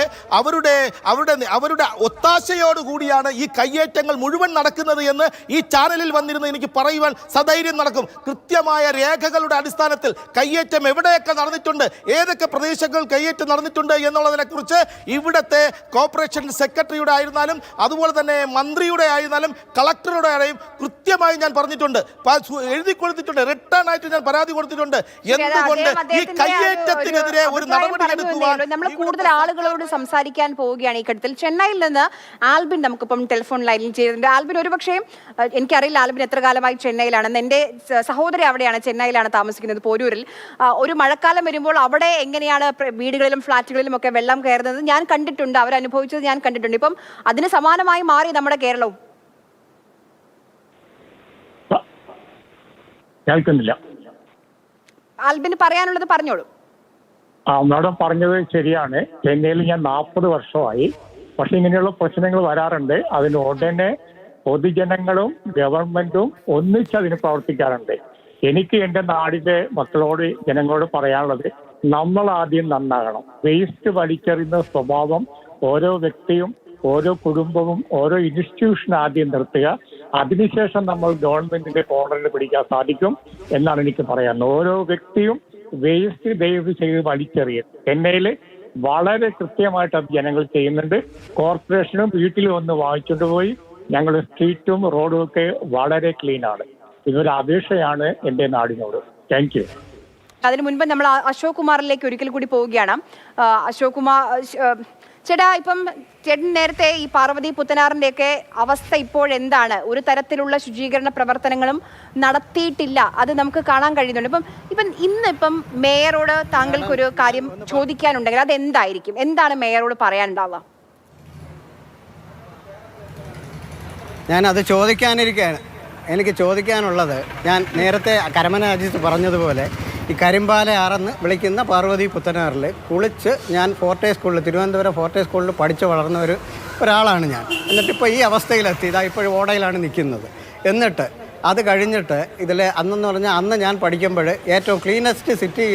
അവരുടെ ഒത്താശയോടുകൂടിയാണ് ഈ കയ്യേറ്റങ്ങൾ മുഴുവൻ നടക്കുന്നത് എന്ന് ഈ ചാനലിൽ വന്നിരുന്ന് എനിക്ക് പറയുവാൻ സധൈര്യം നടക്കും. കൃത്യമായ രേഖകളുടെ അടിസ്ഥാനത്തിൽ കയ്യേറ്റം എവിടെയൊക്കെ നടന്നിട്ടുണ്ട്, ഏതൊക്കെ പ്രദേശങ്ങൾ കയ്യേറ്റം നടന്നിട്ടുണ്ട് എന്നുള്ളതിനെക്കുറിച്ച് ഇവിടുത്തെ കോർപ്പറേഷൻ സെക്രട്ടറിയുടെ ആയിരുന്നാലും അതുപോലെ തന്നെ മന്ത്രിയുടെ ആയിരുന്നാലും കളക്ടറുടെ ആയും കൃത്യമായി ഞാൻ പറഞ്ഞിട്ടുണ്ട്, എഴുതി കൊടുത്തിട്ടുണ്ട്, റിട്ടേൺ ആയിട്ട് ഞാൻ പരാതി കൊടുത്തിട്ടുണ്ട്. എന്തുകൊണ്ട് ഈ കയ്യേറ്റത്തിൽ നമ്മൾ കൂടുതൽ ആളുകളോട് സംസാരിക്കാൻ പോവുകയാണ് ഈ ഘട്ടത്തിൽ. ചെന്നൈയിൽ നിന്ന് ആൽബിൻ നമുക്കിപ്പം ടെലിഫോൺ ലൈനിൽ ചെയ്തിട്ടുണ്ട്. ആൽബിൻ, ഒരുപക്ഷെ എനിക്കറിയില്ല ആൽബിൻ എത്ര കാലമായി ചെന്നൈയിലാണെന്ന്. എൻ്റെ സഹോദരി അവിടെയാണ്, ചെന്നൈയിലാണ് താമസിക്കുന്നത്, പോരൂരിൽ. ഒരു മഴക്കാലം വരുമ്പോൾ അവിടെ എങ്ങനെയാണ് വീടുകളിലും ഫ്ളാറ്റുകളിലും ഒക്കെ വെള്ളം കയറുന്നത് ഞാൻ കണ്ടിട്ടുണ്ട്, അവരനുഭവിച്ചത് ഞാൻ കണ്ടിട്ടുണ്ട്. ഇപ്പം അതിന് സമാനമായി മാറി നമ്മുടെ കേരളവും. ആൽബിന് പറയാനുള്ളത് പറഞ്ഞോളൂ. മാഡം പറഞ്ഞത് ശരിയാണ്. ചെന്നൈയിൽ ഞാൻ 40 വർഷമായി. പക്ഷെ ഇങ്ങനെയുള്ള പ്രശ്നങ്ങൾ വരാറുണ്ട്. അതിന് ഉടനെ പൊതുജനങ്ങളും ഗവൺമെന്റും ഒന്നിച്ച് അതിന് പ്രവർത്തിക്കാറുണ്ട്. എനിക്ക് എൻ്റെ നാടിന്റെ മക്കളോട്, ജനങ്ങളോട് പറയാനുള്ളത്, നമ്മൾ ആദ്യം നന്നാകണം. വേസ്റ്റ് വലിച്ചെറിയുന്ന സ്വഭാവം ഓരോ വ്യക്തിയും, ഓരോ കുടുംബവും, ഓരോ ഇൻസ്റ്റിറ്റ്യൂഷൻ ആദ്യം നിർത്തുക. അതിനുശേഷം നമ്മൾ ഗവൺമെന്റിന്റെ കോർണറിൽ പിടിക്കാൻ സാധിക്കും എന്നാണ് എനിക്ക് പറയാനുള്ളത്. ഓരോ വ്യക്തിയും വേസ്റ്റ് ദയവ് ചെയ്ത് വലിച്ചെറിയും. ചെന്നൈയിൽ വളരെ കൃത്യമായിട്ട് അത് ജനങ്ങൾ ചെയ്യുന്നുണ്ട്. കോർപ്പറേഷനും വീട്ടിൽ വന്ന് വാങ്ങിച്ചുകൊണ്ട് പോയി ഞങ്ങളുടെ സ്ട്രീറ്റും റോഡും ഒക്കെ വളരെ ക്ലീൻ ആണ്. ഇതൊരു അപേക്ഷയാണ് എൻ്റെ നാടിനോട്. Thank you. അതിനു മുൻപ് നമ്മൾ അശോക് കുമാറിലേക്ക് ഒരിക്കൽ കൂടി പോവുകയാണ്. അശോക് കുമാർ ചേട്ടാ, ഇപ്പം ചേട്ടൻ നേരത്തെ ഈ പാർവതി പുത്തനാറിന്റെ ഒക്കെ അവസ്ഥ ഇപ്പോഴെന്താണ്? ഒരു തരത്തിലുള്ള ശുചീകരണ പ്രവർത്തനങ്ങളും നടത്തിയിട്ടില്ല, അത് നമുക്ക് കാണാൻ കഴിയുന്നുണ്ട്. ഇപ്പം ഇന്നിപ്പം മേയറോട് താങ്കൾക്കൊരു കാര്യം ചോദിക്കാനുണ്ടെങ്കിൽ അത് എന്തായിരിക്കും? എന്താണ് മേയറോട് പറയാനുണ്ടാവുക? ഞാനത് ചോദിക്കാനിരിക്കുകയാണ്. എനിക്ക് ചോദിക്കാനുള്ളത്, ഞാൻ നേരത്തെ കരമന അജിത്ത് പറഞ്ഞതുപോലെ ഈ കരിമ്പാലയാറെന്ന് വിളിക്കുന്ന പാർവതി പുത്തനാറിൽ കുളിച്ച് ഞാൻ തിരുവനന്തപുരം ഫോർട്ടേ സ്കൂളിൽ പഠിച്ച് വളർന്ന ഒരാളാണ് ഞാൻ. എന്നിട്ടിപ്പോൾ ഈ അവസ്ഥയിലെത്തി, ഇതാ ഇപ്പോഴും ഓടയിലാണ് നിൽക്കുന്നത്. എന്നിട്ട് അത് കഴിഞ്ഞിട്ട് ഇതിൽ അന്നെന്ന് പറഞ്ഞാൽ അന്ന് ഞാൻ പഠിക്കുമ്പോൾ ഏറ്റവും ക്ലീനസ്റ്റ് സിറ്റി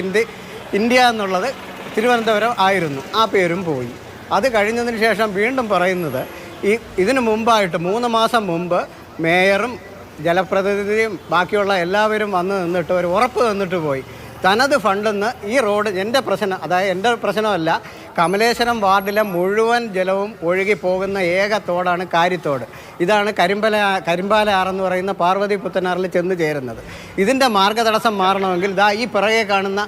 ഇന്ത്യ എന്നുള്ളത് തിരുവനന്തപുരം ആയിരുന്നു. ആ പേരും പോയി. അത് കഴിഞ്ഞതിന് ശേഷം വീണ്ടും പറയുന്നത്, ഇതിനു മുമ്പായിട്ട് 3 മാസം മുമ്പ് മേയറും ജനപ്രതിനിധിയും ബാക്കിയുള്ള എല്ലാവരും വന്ന് നിന്നിട്ട് ഒരു ഉറപ്പ് തന്നിട്ട് പോയി, തനത് ഫണ്ടിൽ നിന്ന് ഈ റോഡ് എൻ്റെ പ്രശ്നമല്ല, കമലേശ്വരം വാർഡിലെ മുഴുവൻ ജലവും ഒഴുകി പോകുന്ന ഏക തോടാണ് കാരിത്തോട്. ഇതാണ് കരിമ്പാലയാറെന്ന് പറയുന്ന പാർവതി പുത്തനാറിൽ ചെന്ന് ചേരുന്നത്. ഇതിൻ്റെ മാർഗ്ഗതടസ്സം മാറണമെങ്കിൽ ഈ പിറകെ കാണുന്ന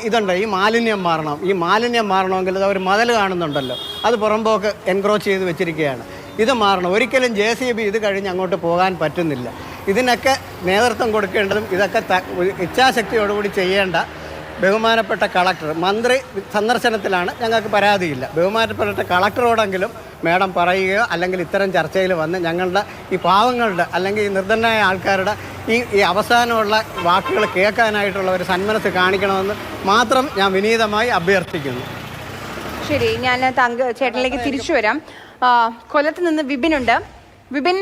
ഇതുണ്ട്, ഈ മാലിന്യം മാറണം. ഈ മാലിന്യം മാറണമെങ്കിൽ ഒരു മതിൽ കാണുന്നുണ്ടല്ലോ, അത് പുറമ്പോക്ക് എൻക്രോച്ച് ചെയ്ത് വെച്ചിരിക്കുകയാണ്. ഇത് മാറണം. ഒരിക്കലും JCB ഇത് കഴിഞ്ഞ് അങ്ങോട്ട് പോകാൻ പറ്റുന്നില്ല. ഇതിനൊക്കെ നേതൃത്വം കൊടുക്കേണ്ടതും ഇതൊക്കെ ഇച്ഛാശക്തിയോടുകൂടി ചെയ്യേണ്ട ബഹുമാനപ്പെട്ട കളക്ടർ, മന്ത്രി സന്ദർശനത്തിലാണ്, ഞങ്ങൾക്ക് പരാതിയില്ല. ബഹുമാനപ്പെട്ട കളക്ടറോടെങ്കിലും മേഡം പറയുകയോ അല്ലെങ്കിൽ ഇത്തരം ചർച്ചയിൽ വന്ന് ഞങ്ങളുടെ ഈ പാവങ്ങളുടെ അല്ലെങ്കിൽ ഈ നിർധനായ ആൾക്കാരുടെ ഈ അവസാനമുള്ള വാക്കുകൾ കേൾക്കാനായിട്ടുള്ള ഒരു സന്മനസ് കാണിക്കണമെന്ന് മാത്രം ഞാൻ വിനീതമായി അഭ്യർത്ഥിക്കുന്നു. ശരി, ഞാൻ ചേട്ടനിലേക്ക് തിരിച്ചു വരാം. കൊല്ലത്ത് നിന്ന് വിപിനുണ്ട്. വിപിൻ,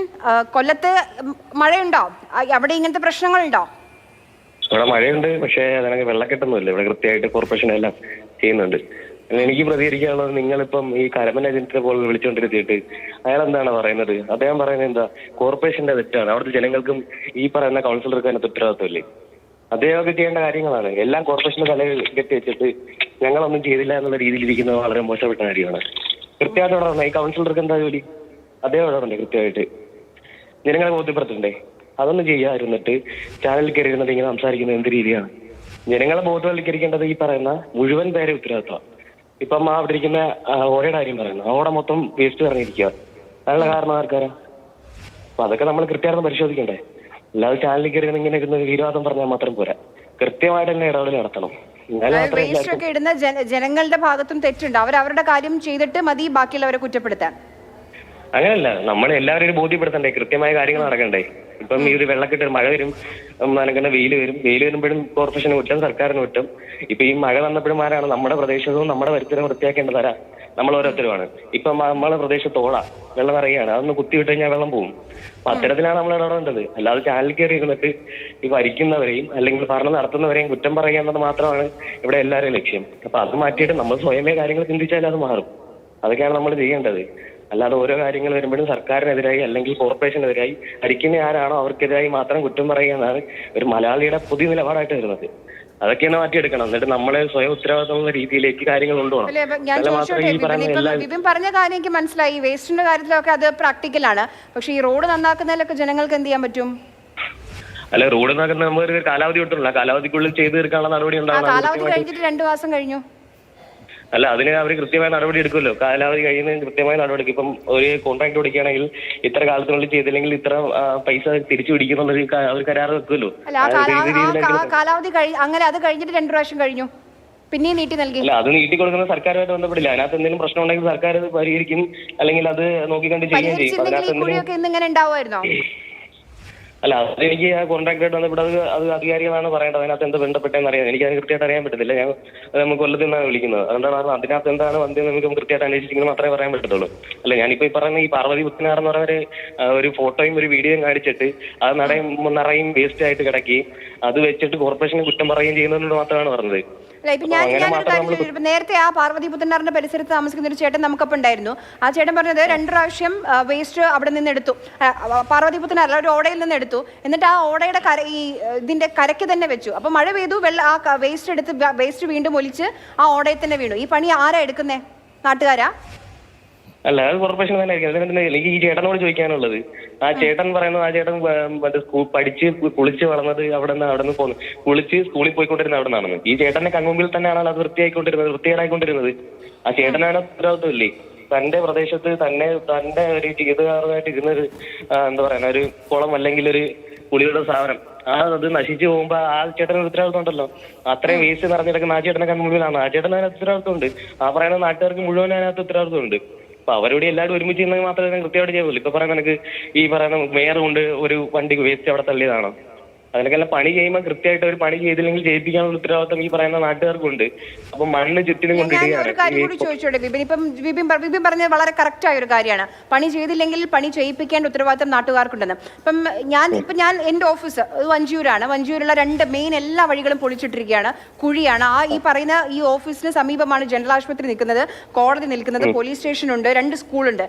കൊല്ലത്ത് മഴയുണ്ടോ? അവിടെ ഇങ്ങനത്തെ പ്രശ്നങ്ങളുണ്ടോ? ഇവിടെ മഴയുണ്ട്, പക്ഷേ അതിനൊക്കെ വെള്ളക്കെട്ടൊന്നുമില്ല. ഇവിടെ കൃത്യമായിട്ട് കോർപ്പറേഷൻ എല്ലാം ചെയ്യുന്നുണ്ട്. എനിക്ക് പ്രതികരിക്കാനുള്ളത്, നിങ്ങളിപ്പം ഈ കരമന ഏജൻസിയെ പോലെ വിളിച്ചുകൊണ്ടിരുത്തിയിട്ട് അയാൾ എന്താണ് പറയുന്നത്? അദ്ദേഹം പറയുന്നത് എന്താ, കോർപ്പറേഷന്റെ തെറ്റാണ്, അവിടുത്തെ ജനങ്ങൾക്കും ഈ പറയുന്ന കൗൺസിലർക്ക് അതിനകത്ത് ഉത്തരവാദിത്വമില്ലേ? അദ്ദേഹമൊക്കെ ചെയ്യേണ്ട കാര്യങ്ങളാണ്. എല്ലാം കോർപ്പറേഷന്റെ തല കെട്ടി വെച്ചിട്ട് ഞങ്ങളൊന്നും ചെയ്തില്ല എന്നുള്ള രീതിയിൽ ഇരിക്കുന്നത് വളരെ മോശപ്പെട്ട കാര്യമാണ്. കൃത്യമായിട്ട് അവിടെ പറഞ്ഞ ഈ കൗൺസിലർക്ക് എന്താ ജോലി? അദ്ദേഹം അവിടെ ഉണ്ട് കൃത്യമായിട്ട് ജനങ്ങളെ ബോധ്യപ്പെടുത്തണ്ടേ? അതൊന്നും ചെയ്യാതിരുന്നിട്ട് ചാനലിൽ കയറി ഇരുന്നിട്ട് ഇങ്ങനെ സംസാരിക്കുന്നത് എന്ത് രീതിയാണ്? ജനങ്ങളെ ബോധവൽക്കരിക്കേണ്ടത് ഈ പറയുന്ന മുഴുവൻ പേരെ ഉത്തരവാദിത്വം. ഇപ്പം അവിടെ ഇരിക്കുന്ന ഓടയുടെ കാര്യം പറയുന്നു, അവിടെ മൊത്തം വേസ്റ്റ് പറഞ്ഞിരിക്കുക. അതിനുള്ള കാരണം ആർക്കാരാ? അപ്പൊ അതൊക്കെ നമ്മൾ കൃത്യമായിട്ട് പരിശോധിക്കണ്ടേ? അല്ലാതെ ചാനലിൽ കയറി ഇങ്ങനെ ഇരുന്ന് വിരോധം പറഞ്ഞാൽ മാത്രം പോരാ, കൃത്യമായിട്ട് തന്നെ ഇടപെടൽ നടത്തണം. വേസ്റ്റ് ഒക്കെ ഇടുന്ന ജനങ്ങളുടെ ഭാഗത്തും തെറ്റുണ്ട്. അവരുടെ കാര്യം ചെയ്തിട്ട് മതി ബാക്കിയുള്ളവരെ കുറ്റപ്പെടുത്താൻ. അങ്ങനെയല്ല, നമ്മൾ എല്ലാവരും ബോധ്യപ്പെടുത്തണ്ടേ? കൃത്യമായ കാര്യങ്ങൾ നടക്കണ്ടേ? ഇപ്പം ഈ ഒരു വെള്ളക്കെട്ട്, മഴ വരും, നനക്കുന്ന വെയിൽ വരുമ്പോഴും കോർപ്പറേഷന് കുറ്റം, സർക്കാരിന് കുറ്റം. ഇപ്പൊ ഈ മഴ വന്നപ്പോഴും ആരാണ്? നമ്മുടെ പ്രദേശവും നമ്മുടെ പരിസരവും വൃത്തിയാക്കേണ്ടതാരാ? നമ്മൾ ഓരോരുത്തരുമാണ്. ഇപ്പം നമ്മളെ പ്രദേശത്ത് വെള്ളം നിറയുകയാണ്, അതൊന്ന് കുത്തിവിട്ട് കഴിഞ്ഞാൽ വെള്ളം പോകും. അപ്പൊ അത്തരത്തിലാണ് നമ്മൾ ഇടപെടേണ്ടത്. അല്ലാതെ ചാനൽ കയറി ഇരുന്നിട്ട് ഈ ഭരിക്കുന്നവരെയും അല്ലെങ്കിൽ ഭരണം നടത്തുന്നവരെയും കുറ്റം പറയുക എന്നത് മാത്രമാണ് ഇവിടെ എല്ലാവരുടെയും ലക്ഷ്യം. അപ്പൊ അത് മാറ്റിയിട്ട് നമ്മൾ സ്വയമേ കാര്യങ്ങൾ ചിന്തിച്ചാൽ അത് മാറും. അതൊക്കെയാണ് നമ്മൾ ചെയ്യേണ്ടത്. അല്ലാതെ ഓരോ കാര്യങ്ങൾ വരുമ്പോഴും സർക്കാരിനെതിരായി അല്ലെങ്കിൽ കോർപ്പറേഷനെതിരായി അടിക്കുന്ന ആരാണോ അവർക്കെതിരായി മാത്രം കുറ്റം പറയുക എന്നാണ് ഒരു മലയാളിയുടെ പുതിയ നിലപാടായിട്ട് വരുന്നത്. അതൊക്കെയാണ് മാറ്റിയെടുക്കണം. എന്നിട്ട് നമ്മളെ സ്വയം ഉത്തരവാദിത്തമുള്ള രീതിയിലേക്ക് കാര്യങ്ങൾ കൊണ്ടുപോകണം. ഞാൻ വിപിൻ പറഞ്ഞ കാര്യം എനിക്ക് മനസ്സിലായി. വേസ്റ്റിന്റെ കാര്യത്തിലൊക്കെ അത് പ്രാക്ടിക്കലാണ്. പക്ഷെ ഈ റോഡ് നന്നാക്കുന്നതിലൊക്കെ ജനങ്ങൾക്ക് എന്ത് ചെയ്യാൻ പറ്റും? അല്ല, റോഡ് നന്നാക്കുന്ന നമ്മൾ ഒരു കാലാവധി വിട്ടുള്ള കാലാവധിക്കുള്ളിൽ ചെയ്തു തീർക്കാനുള്ള നടപടി ഉണ്ടാവണം. കാലാവധി കഴിഞ്ഞിട്ട് 2 മാസം കഴിഞ്ഞു. അല്ല, അതിന് അവർ കൃത്യമായ നടപടി എടുക്കുമല്ലോ. കാലാവധി കഴിയുന്നതിന് കൃത്യമായ നടപടി എടുക്കും. ഇപ്പം ഒരു കോൺട്രാക്ട് കൊടുക്കുകയാണെങ്കിൽ ഇത്ര കാലത്തിനുള്ളിൽ ചെയ്തില്ലെങ്കിൽ ഇത്ര പൈസ തിരിച്ചു പിടിക്കുന്നുള്ളൊരു അവർ കരാർ വെക്കുമല്ലോ. കാലാവധി അങ്ങനെ അത് കഴിഞ്ഞിട്ട് 2 പ്രാവശ്യം കഴിഞ്ഞു, പിന്നെയും നീട്ടി നൽകി. അല്ല, അത് നീട്ടി കൊടുക്കുന്ന സർക്കാരുമായിട്ട് ബന്ധപ്പെടില്ല. അതിനകത്ത് എന്തെങ്കിലും പ്രശ്നം ഉണ്ടെങ്കിൽ സർക്കാർ അത് പരിഹരിക്കും, അല്ലെങ്കിൽ അത് നോക്കിക്കണ്ട് ചെയ്യുകയും ചെയ്യും. അല്ല, അതെനിക്ക് ആ കോൺട്രാക്ടായിട്ട് ബന്ധപ്പെട്ട് അത് അധികാരികളാണ് പറയേണ്ടത്. അതിനകത്ത് എന്ത് ബന്ധപ്പെട്ടെന്ന് അറിയാം. എനിക്ക് അത് കൃത്യമായിട്ട് അറിയാൻ പറ്റത്തില്ല. നമുക്ക് കൊല്ലത്തിൽ നിന്നാണ് വിളിക്കുന്നത്. അതുകൊണ്ടാണ് അതിനകത്ത് എന്താണ് വന്നത് നമുക്ക് കൃത്യമായിട്ട് അന്വേഷിച്ചെങ്കിൽ മാത്രമേ പറയാൻ പറ്റത്തുള്ളൂ. അല്ല, ഞാനിപ്പോൾ ഈ പറയുന്ന ഈ പാർവതി പുത്തനാർ എന്ന് പറഞ്ഞവര് ഒരു ഫോട്ടോയും ഒരു വീഡിയോയും കാണിച്ചിട്ട് അത് നിറയും വേസ്റ്റ് ആയിട്ട് കിടക്കി അത് വെച്ചിട്ട് കോർപ്പറേഷന് കുറ്റം പറയുകയും ചെയ്യുന്നതിനോട് മാത്രമാണ് പറഞ്ഞത്. നേരത്തെ ആ പാർവതി പുത്തനാറിന്റെ പരിസരത്ത് താമസിക്കുന്ന ഒരു ചേട്ടൻ നമുക്കൊപ്പം ഉണ്ടായിരുന്നു. ആ ചേട്ടൻ പറഞ്ഞത് 2 പ്രാവശ്യം വേസ്റ്റ് അവിടെ നിന്ന് എടുത്തു, പാർവതി പുത്തനാറിൽ ഒരു ഓടയിൽ നിന്ന് എടുത്തു. എന്നിട്ട് ആ ഓടയുടെ ഇതിന്റെ കരയ്ക്ക് തന്നെ വെച്ചു. അപ്പൊ മഴ പെയ്തു, ആ വേസ്റ്റ് വീണ്ടും ഒലിച്ച് ആ ഓടയിൽ തന്നെ വീണു. ഈ പണി ആരാ എടുക്കുന്നേ? നാട്ടുകാരാ? അല്ല, അത് കോർപ്പറേഷൻ തന്നെ ആയിരിക്കും. എനിക്ക് ഈ ചേട്ടനോട് ചോദിക്കാനുള്ളത്, ആ ചേട്ടൻ പറയുന്നത്, ആ ചേട്ടൻ പഠിച്ച് കുളിച്ച് വളർന്നത് അവിടെ നിന്ന് പോകുന്നു, കുളിച്ച് സ്കൂളിൽ പോയിക്കൊണ്ടിരുന്നത് അവിടെ നിന്നാണെന്ന്. ഈ ചേട്ടന്റെ കൺമുമ്പിൽ തന്നെയാണ് അത് വൃത്തിയായിക്കൊണ്ടിരുന്നത്. ആ ചേട്ടനാണ് ഉത്തരവാദിത്വമില്ലേ? തന്റെ പ്രദേശത്ത് തന്റെ ഒരു ചെയ്തുകാരനായിട്ട് ഇരുന്നൊരു എന്താ പറയുക, ഒരു കുളം അല്ലെങ്കിൽ ഒരു കുളിയുടെ സാധനം അത് നശിച്ചു പോകുമ്പോ ആ ചേട്ടന് ഉത്തരവാദിത്വം ഉണ്ടല്ലോ. അത്രയും വേസ്റ്റ് നിറഞ്ഞെടുക്കുന്ന ആ ചേട്ടന്റെ കൺമുമ്പിലാണ്. ആ ചേട്ടന് അതിനകത്ത് ഉത്തരവാദിത്വം ഉണ്ട്. ആ പറയുന്ന നാട്ടുകാർക്ക് മുഴുവൻ അതിനകത്ത് ഉത്തരവാദിത്വം ഉണ്ട്. അപ്പൊ അവരോട് എല്ലാവരും ഒരുമിച്ച് ചെയ്യുന്നത് മാത്രമേ കൃത്യമായിട്ട് ചെയ്യുള്ളൂ. ഇപ്പൊ പറയുന്ന എനിക്ക് ഈ പറയുന്ന മേയർ കൊണ്ട് ഒരു വണ്ടി വേസ്റ്റ് അവിടെ തള്ളിയതാണോ? അതിനൊക്കെല്ലാം പണി ചെയ്യുമ്പോൾ കൃത്യമായിട്ട് ഒരു പണി ചെയ്തില്ലെങ്കിൽ ചെയ്യിപ്പിക്കാനുള്ള ഉത്തരവാദിത്തം ഈ പറയുന്ന നാട്ടുകാർക്കുണ്ട്. അപ്പൊ മണ്ണ് ചുറ്റിനും കൊണ്ടിടുകയാണ്. വിപിൻ പറഞ്ഞത് വളരെ കറക്റ്റ് ആയ ഒരു കാര്യമാണ്. പണി ചെയ്തില്ലെങ്കിൽ പണി ചെയ്യിപ്പിക്കേണ്ട ഉത്തരവാദിത്തം നാട്ടുകാർക്കുണ്ടെന്ന്. ഞാൻ എന്റെ ഓഫീസ് വഞ്ചിയൂരാണ്. വഞ്ചിയൂരുള്ള 2 മെയിൻ എല്ലാ വഴികളും പൊളിച്ചിട്ടിരിക്കുകയാണ്, കുഴിയാണ്. ഈ പറയുന്ന ഈ ഓഫീസിന് സമീപമാണ് ജനറൽ ആശുപത്രി നിൽക്കുന്നത്, കോടതി നിൽക്കുന്നത്, പോലീസ് സ്റ്റേഷൻ ഉണ്ട്, 2 സ്കൂളുണ്ട്.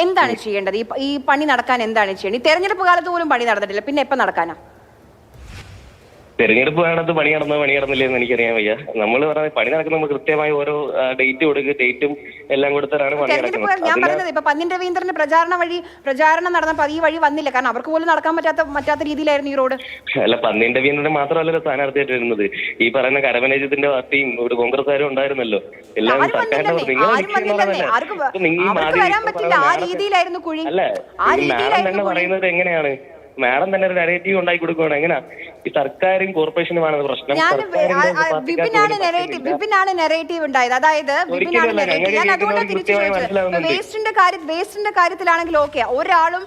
എന്താണ് ചെയ്യേണ്ടത്? ഈ പണി നടക്കാൻ എന്താണ് ചെയ്യേണ്ടത്? ഈ തെരഞ്ഞെടുപ്പ് കാലത്ത് പോലും പണി നടന്നിട്ടില്ല, പിന്നെ എപ്പോൾ നടക്കാനാ? തെരഞ്ഞെടുപ്പ് വേണ്ടത് പണി നടന്നില്ല എന്ന് എനിക്കറിയാൻ വയ്യ. നമ്മൾ പറഞ്ഞ പണി നടക്കുന്ന കൃത്യമായി ഓരോ ഡേറ്റ് കൊടുക്കുക, ഡേറ്റും എല്ലാം കൊടുത്തിട്ടാണ് പണി നടക്കുന്നത്. ഞാൻ പറയുന്നത് ഇപ്പൊ പന്നിൻ രവീന്ദ്രന്റെ പ്രചാരണം നടന്നപ്പോൾ ഈ വഴി വന്നില്ല, കാരണം അവർക്ക് പോലും നടക്കാൻ പറ്റാത്ത രീതിയിലായിരുന്നു ഈ റോഡ്. അല്ല, പന്നിൻ രവീന്ദ്രൻ മാത്രമല്ലല്ലോ സ്ഥാനാർത്ഥിയായിട്ട് വരുന്നത്. ഈ പറയുന്ന കരമനേജത്തിന്റെ പാർട്ടിയും ഇവിടെ കോൺഗ്രസ്സുകാരും ഉണ്ടായിരുന്നല്ലോ. എല്ലാവരും സർക്കാരിന്റെ തന്നെ പറയുന്നത് എങ്ങനെയാണ്? മാഡം തന്നെ ഒരു നെഗറ്റീവ് ഉണ്ടാക്കി കൊടുക്കുകയാണ്. എങ്ങനെയാ ഈ സർക്കാരും കോർപ്പറേഷനുമാണ് പ്രശ്നം? വിപിനാണ് നെഗറ്റീവ് ഉണ്ടായത്. അതായത് വേസ്റ്റിന്റെ കാര്യത്തിലാണെങ്കിൽ ഓക്കെ, ഒരാളും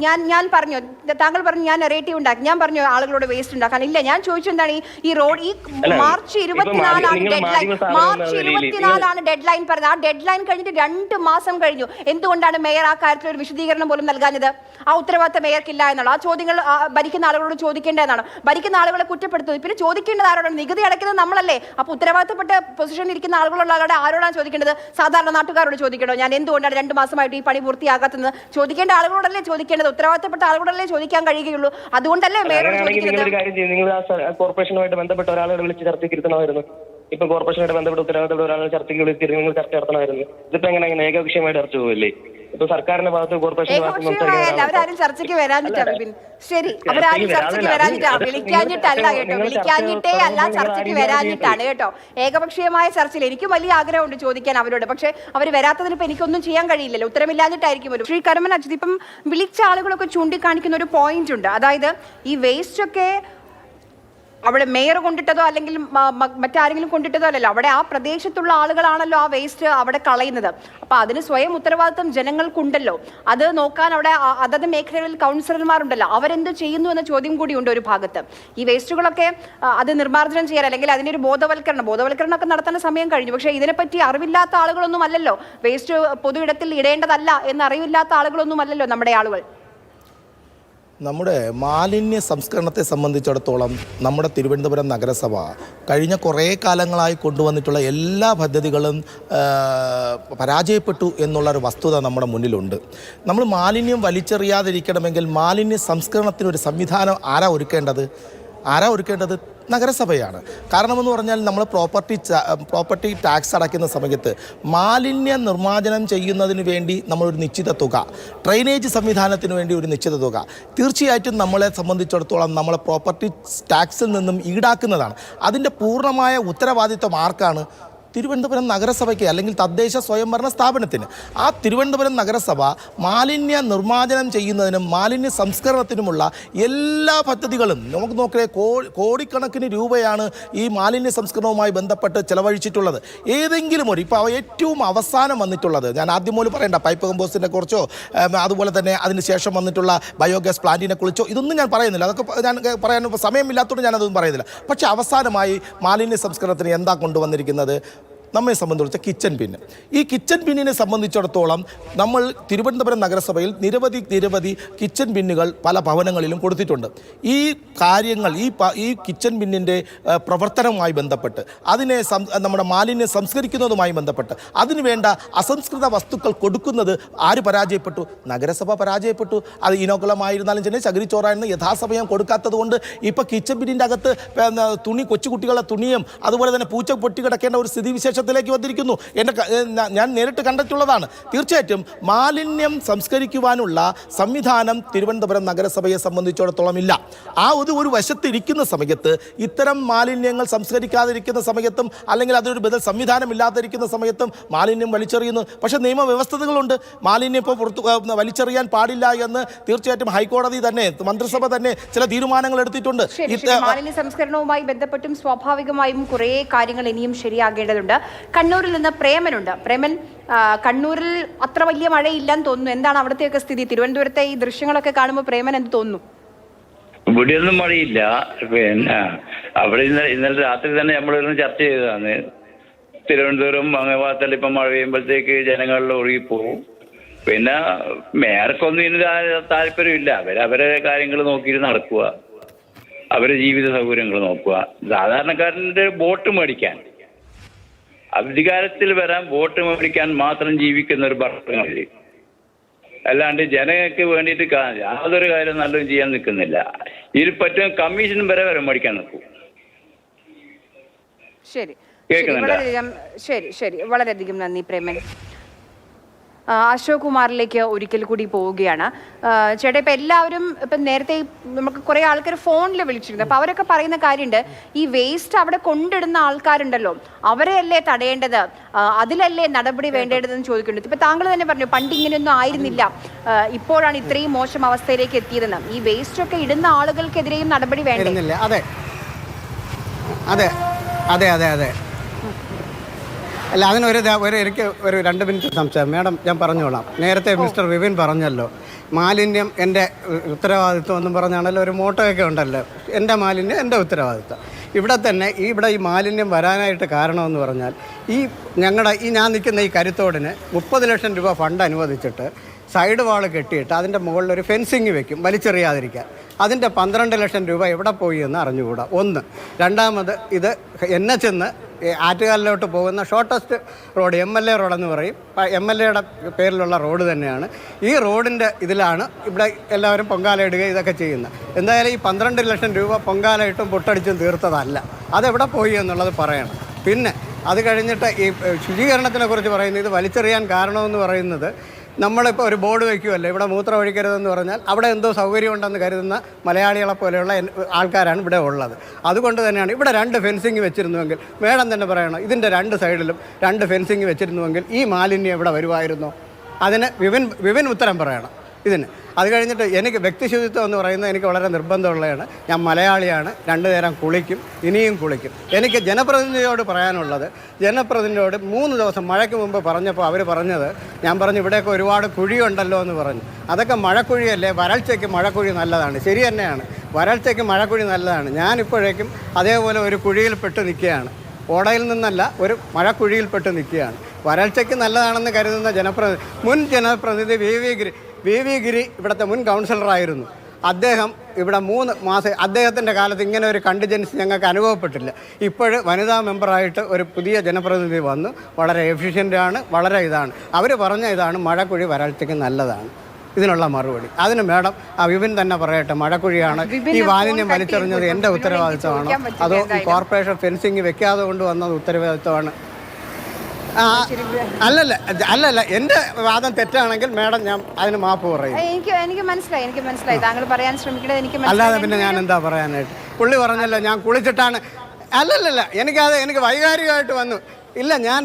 ഞാൻ പറഞ്ഞു, താങ്കൾ പറഞ്ഞു ഞാൻ നെഗറ്റീവ് ഉണ്ടാക്കി, ഞാൻ പറഞ്ഞു ആളുകളോട് വേസ്റ്റ് ഉണ്ടാക്കാൻ ഇല്ല. ഞാൻ ചോദിച്ചു എന്താണ് ഈ റോഡ് ഈ മാർച്ച് 24 ഡെഡ് ലൈൻ പറഞ്ഞത്. ആ ഡെഡ് ലൈൻ കഴിഞ്ഞിട്ട് 2 മാസം കഴിഞ്ഞു. എന്തുകൊണ്ടാണ് മേയർ ആ കാര്യത്തിൽ ഒരു വിശദീകരണം പോലും നൽകാഞ്ഞത്? ആ ഉത്തരവാദിത്തം മേയർക്കില്ല എന്നുള്ള ആ ചോദ്യങ്ങൾ ഭരിക്കുന്ന ആളുകളോട് ചോദിക്കേണ്ടതാണ്. ഭരിക്കുന്ന ആളുകളെ കുറ്റപ്പെടുത്തുന്നത് പിന്നെ ചോദിക്കേണ്ടത് ആരോടാണ്? നികുതി അടയ്ക്കുന്നത് നമ്മളല്ലേ. അപ്പൊ ഉത്തരവാദിത്തപ്പെട്ട പൊസിഷനിൽ ഇരിക്കുന്ന ആളുകളുള്ള ആളുടെ ആരോടാണ് ചോദിക്കേണ്ടത്? സാധാരണ നാട്ടുകാരോട് ചോദിക്കണോ? ഞാൻ എന്തുകൊണ്ടാണ് 2 മാസമായിട്ട് ഈ പണി പൂർത്തിയാകാത്തത്? ചോദിക്കേണ്ട ആളുകളോടല്ലേ ചോദിക്കേണ്ടത്? ഉത്തരവാദിത്തപ്പെട്ട ആളുകളോടല്ലേ ചോദിക്കാൻ കഴിയുകയുള്ളൂ. അതുകൊണ്ടല്ലേ മേയറോട് ചോദിക്കുന്നത്. നിങ്ങൾ കോർപ്പറേഷനുമായിട്ട് ബന്ധപ്പെട്ട ഒരാളെ വിളിച്ച് ചർച്ചയ്ക്ക് ഇരുത്തണമായിരുന്നു. ഇപ്പൊ കോർപ്പറേഷനുമായിട്ട് ബന്ധപ്പെട്ട ഉത്തരവാദിത്തപ്പെട്ട ഒരാളെ ചർച്ചയ്ക്ക് വിളിച്ചിരുന്നു, നിങ്ങൾ ചർച്ച നടത്തണമായിരുന്നു. ഇതിപ്പോ എങ്ങനെ ഏകപക്ഷീയമായിട്ട് ചർച്ച പോവില്ലേ? ഇപ്പൊ സർക്കാരിന്റെ ഭാഗത്ത് കോർപ്പറേഷൻ അവരാരും ചർച്ചയ്ക്ക് വരാഞ്ഞിട്ടാ. ശരി, അവരാരും ചർച്ചയ്ക്ക് വരാഞ്ഞിട്ടാ, വിളിക്കാഞ്ഞിട്ടല്ല കേട്ടോ, വിളിക്കാഞ്ഞിട്ടേ അല്ല, ചർച്ചയ്ക്ക് വരാഞ്ഞിട്ടാണ് കേട്ടോ. ഏകപക്ഷീയമായ ചർച്ചയിൽ എനിക്കും വലിയ ആഗ്രഹമുണ്ട് ചോദിക്കാൻ അവരോട്, പക്ഷെ അവർ വരാത്തതിന് ഇപ്പൊ എനിക്കൊന്നും ചെയ്യാൻ കഴിയില്ലല്ലോ, ഉത്തരമില്ലാഞ്ഞിട്ടായിരിക്കും. ശ്രീ കരമന അജിത്, ഇപ്പം വിളിച്ച ആളുകളൊക്കെ ചൂണ്ടിക്കാണിക്കുന്ന ഒരു പോയിന്റ് ഉണ്ട്. അതായത് ഈ വേസ്റ്റ് ഒക്കെ അവിടെ മേയർ കൊണ്ടിട്ടതോ അല്ലെങ്കിൽ മറ്റാരെങ്കിലും കൊണ്ടിട്ടതോ അല്ലല്ലോ, അവിടെ ആ പ്രദേശത്തുള്ള ആളുകളാണല്ലോ ആ വേസ്റ്റ് അവിടെ കളയുന്നത്. അപ്പൊ അതിന് സ്വയം ഉത്തരവാദിത്വം ജനങ്ങൾക്കുണ്ടല്ലോ. അത് നോക്കാൻ അവിടെ അതത് മേഖലകളിൽ കൗൺസിലർമാരുണ്ടല്ലോ, അവരെന്ത് ചെയ്യുന്നു എന്ന ചോദ്യം കൂടിയുണ്ട് ഒരു ഭാഗത്ത്. ഈ വേസ്റ്റുകളൊക്കെ അത് നിർമ്മാർജ്ജനം ചെയ്യാൻ അല്ലെങ്കിൽ അതിൻ്റെ ഒരു ബോധവൽക്കരണമൊക്കെ നടത്താൻ സമയം കഴിഞ്ഞു. പക്ഷേ ഇതിനെപ്പറ്റി അറിവില്ലാത്ത ആളുകളൊന്നും അല്ലല്ലോ, വേസ്റ്റ് പൊതു ഇടത്തിൽ ഇടേണ്ടതല്ല എന്ന് അറിവില്ലാത്ത ആളുകളൊന്നും അല്ലല്ലോ നമ്മുടെ ആളുകൾ. നമ്മുടെ മാലിന്യ സംസ്കരണത്തെ സംബന്ധിച്ചിടത്തോളം നമ്മുടെ തിരുവനന്തപുരം നഗരസഭ കഴിഞ്ഞ കുറേ കാലങ്ങളായി കൊണ്ടുവന്നിട്ടുള്ള എല്ലാ പദ്ധതികളും പരാജയപ്പെട്ടു എന്നുള്ളൊരു വസ്തുത നമ്മുടെ മുന്നിലുണ്ട്. നമ്മൾ മാലിന്യം വലിച്ചെറിയാതിരിക്കണമെങ്കിൽ മാലിന്യ സംസ്കരണത്തിനൊരു സംവിധാനം ആരാ ഒരുക്കേണ്ടത്? നഗരസഭയാണ്. കാരണമെന്ന് പറഞ്ഞാൽ നമ്മൾ പ്രോപ്പർട്ടി ടാക്സ് അടയ്ക്കുന്ന സമയത്ത് മാലിന്യ നിർമ്മാർജ്ജനം ചെയ്യുന്നതിന് വേണ്ടി നമ്മളൊരു നിശ്ചിത തുക, ഡ്രെയിനേജ് സംവിധാനത്തിന് വേണ്ടി ഒരു നിശ്ചിത തുക തീർച്ചയായിട്ടും നമ്മളെ സംബന്ധിച്ചിടത്തോളം നമ്മളെ പ്രോപ്പർട്ടി ടാക്സിൽ നിന്നും ഈടാക്കുന്നതാണ്. അതിൻ്റെ പൂർണ്ണമായ ഉത്തരവാദിത്വം ആർക്കാണ്? തിരുവനന്തപുരം നഗരസഭയ്ക്ക് അല്ലെങ്കിൽ തദ്ദേശ സ്വയംഭരണ സ്ഥാപനത്തിന്. ആ തിരുവനന്തപുരം നഗരസഭ മാലിന്യ നിർമ്മാർജ്ജനം ചെയ്യുന്നതിനും മാലിന്യ സംസ്കരണത്തിനുമുള്ള എല്ലാ പദ്ധതികളും നമുക്ക് നോക്കിയാൽ കോടിക്കണക്കിന് രൂപയാണ് ഈ മാലിന്യ സംസ്കരണവുമായി ബന്ധപ്പെട്ട് ചെലവഴിച്ചിട്ടുള്ളത്. ഏതെങ്കിലും ഒരു ഇപ്പോൾ ഏറ്റവും അവസാനം വന്നിട്ടുള്ളത്, ഞാൻ ആദ്യം പോലും പറയേണ്ട, പൈപ്പ് കമ്പോസ്റ്റിനെ കുറിച്ചോ അതുപോലെ തന്നെ അതിന് ശേഷം വന്നിട്ടുള്ള ബയോഗ്യാസ് പ്ലാന്റിനെ കുറിച്ചോ ഇതൊന്നും ഞാൻ പറയുന്നില്ല. അതൊക്കെ ഞാൻ പറയാൻ സമയമില്ലാത്തതുകൊണ്ട് ഞാനതൊന്നും പറയുന്നില്ല. പക്ഷേ അവസാനമായി മാലിന്യ സംസ്കരണത്തിന് എന്താ കൊണ്ടുവന്നിരിക്കുന്നത്? നമ്മെ സംബന്ധിച്ച കിച്ചൺ പിന്ന്. ഈ കിച്ചൺ പിന്നിനെ സംബന്ധിച്ചിടത്തോളം നമ്മൾ തിരുവനന്തപുരം നഗരസഭയിൽ നിരവധി കിച്ചൺ പിന്നുകൾ പല ഭവനങ്ങളിലും കൊടുത്തിട്ടുണ്ട്. ഈ കാര്യങ്ങൾ ഈ കിച്ചൺ പിന്നിൻ്റെ പ്രവർത്തനവുമായി ബന്ധപ്പെട്ട് അതിനെ നമ്മുടെ മാലിന്യം സംസ്കരിക്കുന്നതുമായി ബന്ധപ്പെട്ട് അതിന് വേണ്ട അസംസ്കൃത വസ്തുക്കൾ കൊടുക്കുന്നത് ആര് പരാജയപ്പെട്ടു? നഗരസഭ പരാജയപ്പെട്ടു. അത് ഇനോക്കുളമായിരുന്നാലും തന്നെ ചകിരിച്ചോറായിരുന്നു യഥാസമയം കൊടുക്കാത്തത് കൊണ്ട് ഇപ്പോൾ കിച്ചൺ പിന്നിൻ്റെ അകത്ത് കൊച്ചുകുട്ടികളുടെ തുണിയും അതുപോലെ തന്നെ പൂച്ച പൊട്ടി കിടക്കേണ്ട ഒരു സ്ഥിതിവിശേഷം വന്നിരിക്കുന്നു. ഞാൻ നേരിട്ട് കണ്ടിട്ടുള്ളതാണ്. തീർച്ചയായിട്ടും മാലിന്യം സംസ്കരിക്കുവാനുള്ള സംവിധാനം തിരുവനന്തപുരം നഗരസഭയെ സംബന്ധിച്ചിടത്തോളം ഇല്ല. ആ ഒരു വശത്ത് ഇരിക്കുന്ന സമയത്ത് ഇത്തരം മാലിന്യങ്ങൾ സംസ്കരിക്കാതിരിക്കുന്ന സമയത്തും അല്ലെങ്കിൽ അതൊരു ബദൽ സംവിധാനം ഇല്ലാതിരിക്കുന്ന സമയത്തും മാലിന്യം വലിച്ചെറിയുന്നു. പക്ഷേ നിയമവ്യവസ്ഥകളുണ്ട്. മാലിന്യം ഇപ്പോൾ വലിച്ചെറിയാൻ പാടില്ല എന്ന് തീർച്ചയായിട്ടും ഹൈക്കോടതി തന്നെ, മന്ത്രിസഭ തന്നെ ചില തീരുമാനങ്ങൾ എടുത്തിട്ടുണ്ട്. മാലിന്യ സംസ്കരണവുമായി ബന്ധപ്പെട്ടും സ്വാഭാവികമായും കുറേ കാര്യങ്ങൾ ഇനിയും ശരിയാകേണ്ടതുണ്ട്. കണ്ണൂരിൽ നിന്ന് പ്രേമനുണ്ട്. പ്രേമൻ, കണ്ണൂരിൽ അത്ര വലിയ മഴയില്ലെന്ന് തോന്നുന്നു. എന്താണ് അവിടത്തെയൊക്കെ സ്ഥിതി? തിരുവനന്തപുരത്തെ ഈ ദൃശ്യങ്ങളൊക്കെ കാണുമ്പോൾ പ്രേമൻ എന്ത് തോന്നുന്നു? ഇവിടെയൊന്നും മഴയില്ല. പിന്നെ അവിടെ ഇന്നലെ രാത്രി തന്നെ നമ്മളിരുന്ന് ചർച്ച ചെയ്തതാണ്. തിരുവനന്തപുരം അങ്ങേ ഭാഗത്തിൽ ഇപ്പം മഴ പെയ്യുമ്പോഴത്തേക്ക് ജനങ്ങളിൽ ഒഴുകിപ്പോവും. പിന്നെ മേയർക്കൊന്നും ഇതിന് താല്പര്യമില്ല. അവരെ കാര്യങ്ങൾ നോക്കിയിട്ട് നടക്കുക, അവരുടെ ജീവിത സൗകര്യങ്ങൾ നോക്കുക. സാധാരണക്കാരൻ്റെ വോട്ട് മേടിക്കാൻ, അധികാരത്തിൽ വരാൻ വോട്ട് മേടിക്കാൻ മാത്രം ജീവിക്കുന്ന ഒരു ഭരണങ്ങളിൽ, അല്ലാണ്ട് ജനങ്ങൾക്ക് വേണ്ടിയിട്ട് യാതൊരു കാര്യം നല്ലതും ചെയ്യാൻ നിൽക്കുന്നില്ല. ഇതിൽ പറ്റും കമ്മീഷനും വരെ മേടിക്കാൻ നിൽക്കും. ശരി, കേൾക്കുന്നുണ്ടോ? ശരി, വളരെയധികം നന്ദി പ്രേമൻ. അശോക് കുമാറിലേക്ക് ഒരിക്കൽ കൂടി പോവുകയാണ്. ചേട്ടാ, ഇപ്പം എല്ലാവരും ഇപ്പം നേരത്തെ നമുക്ക് കുറേ ആൾക്കാർ ഫോണിൽ വിളിച്ചിരുന്നു. അപ്പോൾ അവരൊക്കെ പറയുന്ന കാര്യമുണ്ട്, ഈ വേസ്റ്റ് അവിടെ കൊണ്ടിടുന്ന ആൾക്കാരുണ്ടല്ലോ, അവരെയല്ലേ തടയേണ്ടത്, അതിലല്ലേ നടപടി വേണ്ടതെന്ന് ചോദിക്കുന്നുണ്ട്. ഇപ്പം താങ്കൾ തന്നെ പറഞ്ഞു പണ്ട് ഇങ്ങനെയൊന്നും ആയിരുന്നില്ല, ഇപ്പോഴാണ് ഇത്രയും മോശം അവസ്ഥയിലേക്ക് എത്തിയതെന്ന്. ഈ വേസ്റ്റ് ഒക്കെ ഇടുന്ന ആളുകൾക്കെതിരെയും നടപടി വേണ്ടില്ല. അതെ അതെ അതെ അതെ അതെ അല്ല, എനിക്ക് ഒരു 2 മിനിറ്റ് സംശയം. മാഡം, ഞാൻ പറഞ്ഞോളാം. നേരത്തെ മിസ്റ്റർ വിപിൻ പറഞ്ഞല്ലോ, മാലിന്യം എൻ്റെ ഉത്തരവാദിത്വം എന്നും പറഞ്ഞാണല്ലോ ഒരു മോട്ടോയൊക്കെ ഉണ്ടല്ലോ, എൻ്റെ മാലിന്യം എൻ്റെ ഉത്തരവാദിത്വം. ഇവിടെ തന്നെ ഈ മാലിന്യം വരാനായിട്ട് കാരണമെന്ന് പറഞ്ഞാൽ ഞാൻ നിൽക്കുന്ന ഈ കരുത്തോടിന് 30 ലക്ഷം രൂപ ഫണ്ട് അനുവദിച്ചിട്ട് സൈഡ് വാൾ കെട്ടിയിട്ട് അതിൻ്റെ മുകളിൽ ഒരു ഫെൻസിങ് വെക്കും വലിച്ചെറിയാതിരിക്കാൻ. അതിൻ്റെ 12 ലക്ഷം രൂപ എവിടെ പോയി എന്ന് അറിഞ്ഞുകൂടാ. ഒന്ന്. രണ്ടാമത്, ഇത് NH ആറ്റുകാലിലോട്ട് പോകുന്ന ഷോർട്ടസ്റ്റ് റോഡ് MLA റോഡെന്ന് പറയും. MLAയുടെ പേരിലുള്ള റോഡ് തന്നെയാണ്. ഈ റോഡിൻ്റെ ഇതിലാണ് ഇവിടെ എല്ലാവരും പൊങ്കാല ഇടുക ഇതൊക്കെ ചെയ്യുന്നത്. എന്തായാലും ഈ 12 ലക്ഷം രൂപ പൊങ്കാല ഇട്ടും പൊട്ടടിച്ചും തീർത്തതല്ല. അതെവിടെ പോയി എന്നുള്ളത് പറയണം. പിന്നെ അത് കഴിഞ്ഞിട്ട് ഈ ശുചീകരണത്തിനെ കുറിച്ച് പറയുന്നത്, ഇത് വലിച്ചെറിയാൻ കാരണമെന്ന് പറയുന്നത്, നമ്മളിപ്പോൾ ഒരു ബോർഡ് വയ്ക്കുമല്ലോ, ഇവിടെ മൂത്രം ഒഴിക്കരുതെന്ന് പറഞ്ഞാൽ അവിടെ എന്തോ സൗകര്യമുണ്ടെന്ന് കരുതുന്ന മലയാളികളെ പോലെയുള്ള ആൾക്കാരാണ് ഇവിടെ ഉള്ളത്. അതുകൊണ്ട് തന്നെയാണ് ഇവിടെ 2 ഫെൻസിങ് വെച്ചിരുന്നുവെങ്കിൽ, മേഡം തന്നെ പറയണം, ഇതിൻ്റെ 2 സൈഡിലും 2 ഫെൻസിങ് വെച്ചിരുന്നുവെങ്കിൽ ഈ മാലിന്യം ഇവിടെ വരുമായിരുന്നോ? അതിന് വിപിൻ ഉത്തരം പറയണം ഇതിന്. അത് കഴിഞ്ഞിട്ട് എനിക്ക് വ്യക്തിശുചിത്വം എന്ന് പറയുന്നത് എനിക്ക് വളരെ നിർബന്ധമുള്ളതാണ്. ഞാൻ മലയാളിയാണ്, 2 നേരം കുളിക്കും, ഇനിയും കുളിക്കും. എനിക്ക് ജനപ്രതിനിധിയോട് പറയാനുള്ളത്, ജനപ്രതിനിധിയോട് 3 ദിവസം മഴയ്ക്ക് മുമ്പ് പറഞ്ഞപ്പോൾ അവർ പറഞ്ഞത്, ഞാൻ പറഞ്ഞു ഇവിടെയൊക്കെ ഒരുപാട് കുഴിയുണ്ടല്ലോ എന്ന് പറഞ്ഞു. അതൊക്കെ മഴക്കുഴിയല്ലേ, വരൾച്ചയ്ക്ക് മഴക്കുഴി നല്ലതാണ്. ശരി തന്നെയാണ്, വരൾച്ചയ്ക്ക് മഴക്കുഴി നല്ലതാണ്. ഞാനിപ്പോഴേക്കും അതേപോലെ ഒരു കുഴിയിൽപ്പെട്ട് നിൽക്കുകയാണ്. ഓടയിൽ നിന്നല്ല, ഒരു മഴക്കുഴിയിൽപ്പെട്ട് നിൽക്കുകയാണ്. വരൾച്ചയ്ക്ക് നല്ലതാണെന്ന് കരുതുന്ന മുൻ ജനപ്രതിനിധി വി വി ഗിരി ഇവിടുത്തെ മുൻ കൗൺസിലറായിരുന്നു. അദ്ദേഹം ഇവിടെ 3 മാസം, അദ്ദേഹത്തിൻ്റെ കാലത്ത് ഇങ്ങനെ ഒരു കണ്ടിജൻസി ഞങ്ങൾക്ക് അനുഭവപ്പെട്ടില്ല. ഇപ്പോഴും വനിതാ മെമ്പറായിട്ട് ഒരു പുതിയ ജനപ്രതിനിധി വന്നു, വളരെ എഫിഷ്യൻ്റാണ്, വളരെ ഇതാണ്. അവർ പറഞ്ഞ ഇതാണ്, മഴക്കുഴി വരൾച്ചയ്ക്ക് നല്ലതാണ്. ഇതിനുള്ള മറുപടി അതിന് മേഡം വിപിൻ തന്നെ പറയട്ടെ, മഴക്കുഴിയാണ്, ഈ മാലിന്യം വലിച്ചെറിഞ്ഞത് എൻ്റെ ഉത്തരവാദിത്വമാണോ അതോ കോർപ്പറേഷൻ ഫെൻസിങ് വെക്കാതെ കൊണ്ടുവന്നത് ഉത്തരവാദിത്വമാണ്? അല്ലല്ല, എൻ്റെ വാദം തെറ്റാണെങ്കിൽ മേഡം ഞാൻ അതിന് മാപ്പ് പറയും. എനിക്ക് മനസ്സിലായി താങ്കൾ പറയാൻ ശ്രമിക്കുന്നത്. എനിക്ക് അല്ലാതെ പിന്നെ ഞാൻ എന്താ പറയാനായിട്ട്? പുള്ളി പറഞ്ഞല്ലോ ഞാൻ കുളിച്ചിട്ടാണ്. അല്ലല്ല, എനിക്ക് വൈകാരികമായിട്ട് വന്നു. ഇല്ല, ഞാൻ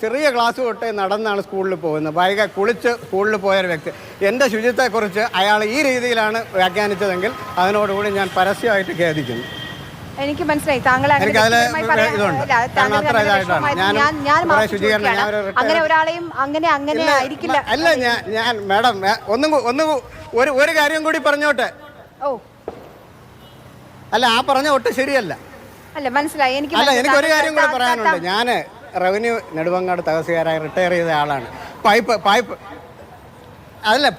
ചെറിയ ക്ലാസ് തൊട്ടേ നടന്നാണ് സ്കൂളിൽ പോകുന്നത്. കുളിച്ച് സ്കൂളിൽ പോയൊരു വ്യക്തി എൻ്റെ ശുചിത്വത്തെക്കുറിച്ച് അയാൾ ഈ രീതിയിലാണ് വ്യാഖ്യാനിച്ചതെങ്കിൽ അതിനോടുകൂടി ഞാൻ പരസ്യമായിട്ട് ഖേദിക്കുന്നു. എനിക്ക് മനസ്സിലായി താങ്കൾ അങ്ങനെ ഒരാളെയും അങ്ങനെ ആയിരിക്കില്ല. അല്ല, ഞാൻ മാഡം ഒരു കാര്യം കൂടി പറഞ്ഞോട്ടെ. അല്ല, ആ പറഞ്ഞ ഒട്ടും ശരിയല്ല. അല്ല, മനസ്സിലായി. എനിക്ക് ഒരു കാര്യം കൂടി പറയാനുണ്ട്. ഞാൻ റവന്യൂ നെടുമങ്ങാട് തഹസിൽദാരായി റിട്ടയർ ചെയ്ത ആളാണ്.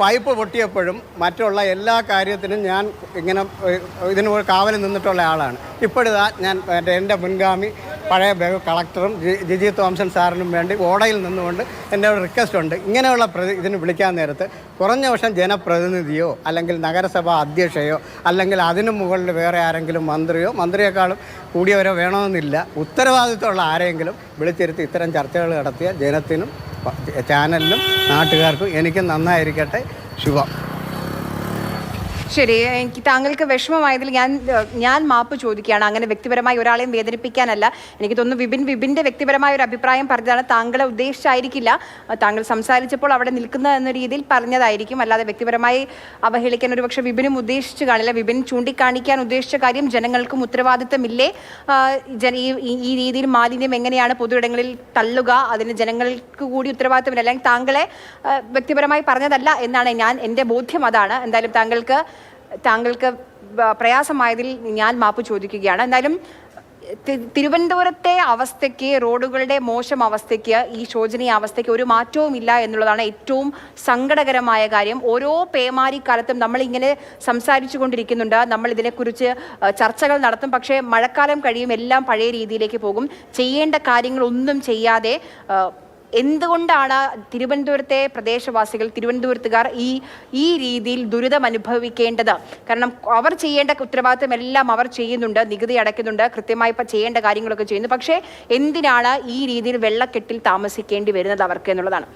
പൈപ്പ് പൊട്ടിയപ്പോഴും മറ്റുള്ള എല്ലാ കാര്യത്തിനും ഞാൻ ഇങ്ങനെ ഇതിന് കാവൽ നിന്നിട്ടുള്ള ആളാണ്. ഇപ്പോഴിതാ ഞാൻ എൻ്റെ മുൻഗാമി പഴയ കളക്ടറും ജിജി തോംസൺ സാറിനും വേണ്ടി ഓടയിൽ നിന്നുകൊണ്ട് എൻ്റെ ഒരു റിക്വസ്റ്റ് ഉണ്ട്. ഇങ്ങനെയുള്ള ഇതിന് വിളിക്കാൻ നേരത്ത് കുറഞ്ഞ വർഷം ജനപ്രതിനിധിയോ അല്ലെങ്കിൽ നഗരസഭാ അധ്യക്ഷയോ അല്ലെങ്കിൽ അതിനു മുകളിൽ വേറെ ആരെങ്കിലും മന്ത്രിയേക്കാളും കൂടിയവരോ വേണമെന്നില്ല, ഉത്തരവാദിത്തമുള്ള ആരെങ്കിലും വിളിച്ചിരുത്തി ഇത്തരം ചർച്ചകൾ നടത്തിയ ജനത്തിനും ചാനലിനും നാട്ടുകാർക്കും എനിക്കും നന്നായിരിക്കട്ടെ. ശുഭം. ശരി, എനിക്ക് താങ്കൾക്ക് വിഷമമായതിൽ ഞാൻ മാപ്പ് ചോദിക്കുകയാണ്. അങ്ങനെ വ്യക്തിപരമായി ഒരാളെയും വേദനിപ്പിക്കാനല്ല. എനിക്ക് തോന്നുന്നു വിപിൻ്റെ വ്യക്തിപരമായ ഒരു അഭിപ്രായം പറഞ്ഞതാണ്, താങ്കളെ ഉദ്ദേശിച്ചായിരിക്കില്ല. താങ്കൾ സംസാരിച്ചപ്പോൾ അവിടെ നിൽക്കുന്ന എന്ന രീതിയിൽ പറഞ്ഞതായിരിക്കും, അല്ലാതെ വ്യക്തിപരമായി അവഹേളിക്കാൻ ഒരു പക്ഷേ വിപിനും ഉദ്ദേശിച്ച് കാണില്ല. വിപിൻ ചൂണ്ടിക്കാണിക്കാൻ ഉദ്ദേശിച്ച കാര്യം, ജനങ്ങൾക്കും ഉത്തരവാദിത്തമില്ലേ, ഈ രീതിയിൽ മാലിന്യം എങ്ങനെയാണ് പൊതു ഇടങ്ങളിൽ തള്ളുക, അതിന് ജനങ്ങൾക്ക് കൂടി ഉത്തരവാദിത്തമില്ല, അല്ലെങ്കിൽ താങ്കളെ വ്യക്തിപരമായി പറഞ്ഞതല്ല എന്നാണ് എൻ്റെ ബോധ്യം. അതാണ്. എന്തായാലും താങ്കൾക്ക് പ്രയാസമായതിൽ ഞാൻ മാപ്പ് ചോദിക്കുകയാണ്. എന്തായാലും തിരുവനന്തപുരത്തെ അവസ്ഥയ്ക്ക്, റോഡുകളുടെ മോശം അവസ്ഥയ്ക്ക്, ഈ ശോചനീയ അവസ്ഥയ്ക്ക് ഒരു മാറ്റവും ഇല്ല എന്നുള്ളതാണ് ഏറ്റവും സങ്കടകരമായ കാര്യം. ഓരോ പേമാരിക്കാലത്തും നമ്മളിങ്ങനെ സംസാരിച്ചു കൊണ്ടിരിക്കുന്നുണ്ട്, നമ്മൾ ഇതിനെക്കുറിച്ച് ചർച്ചകൾ നടത്തും. പക്ഷേ മഴക്കാലം കഴിയും, എല്ലാം പഴയ രീതിയിലേക്ക് പോകും. ചെയ്യേണ്ട കാര്യങ്ങളൊന്നും ചെയ്യാതെ എന്തുകൊണ്ടാണ് തിരുവനന്തപുരത്തെ പ്രദേശവാസികൾ, തിരുവനന്തപുരത്തുകാർ ഈ രീതിയിൽ ദുരിതം അനുഭവിക്കേണ്ടത്? കാരണം അവർ ചെയ്യേണ്ട ഉത്തരവാദിത്തം എല്ലാം അവർ ചെയ്യുന്നുണ്ട്, നികുതി അടയ്ക്കുന്നുണ്ട്, കൃത്യമായി ചെയ്യേണ്ട കാര്യങ്ങളൊക്കെ ചെയ്യുന്നു. പക്ഷേ എന്തിനാണ് ഈ രീതിയിൽ വെള്ളക്കെട്ടിൽ താമസിക്കേണ്ടി വരുന്നത് അവർക്ക് എന്നുള്ളതാണ്.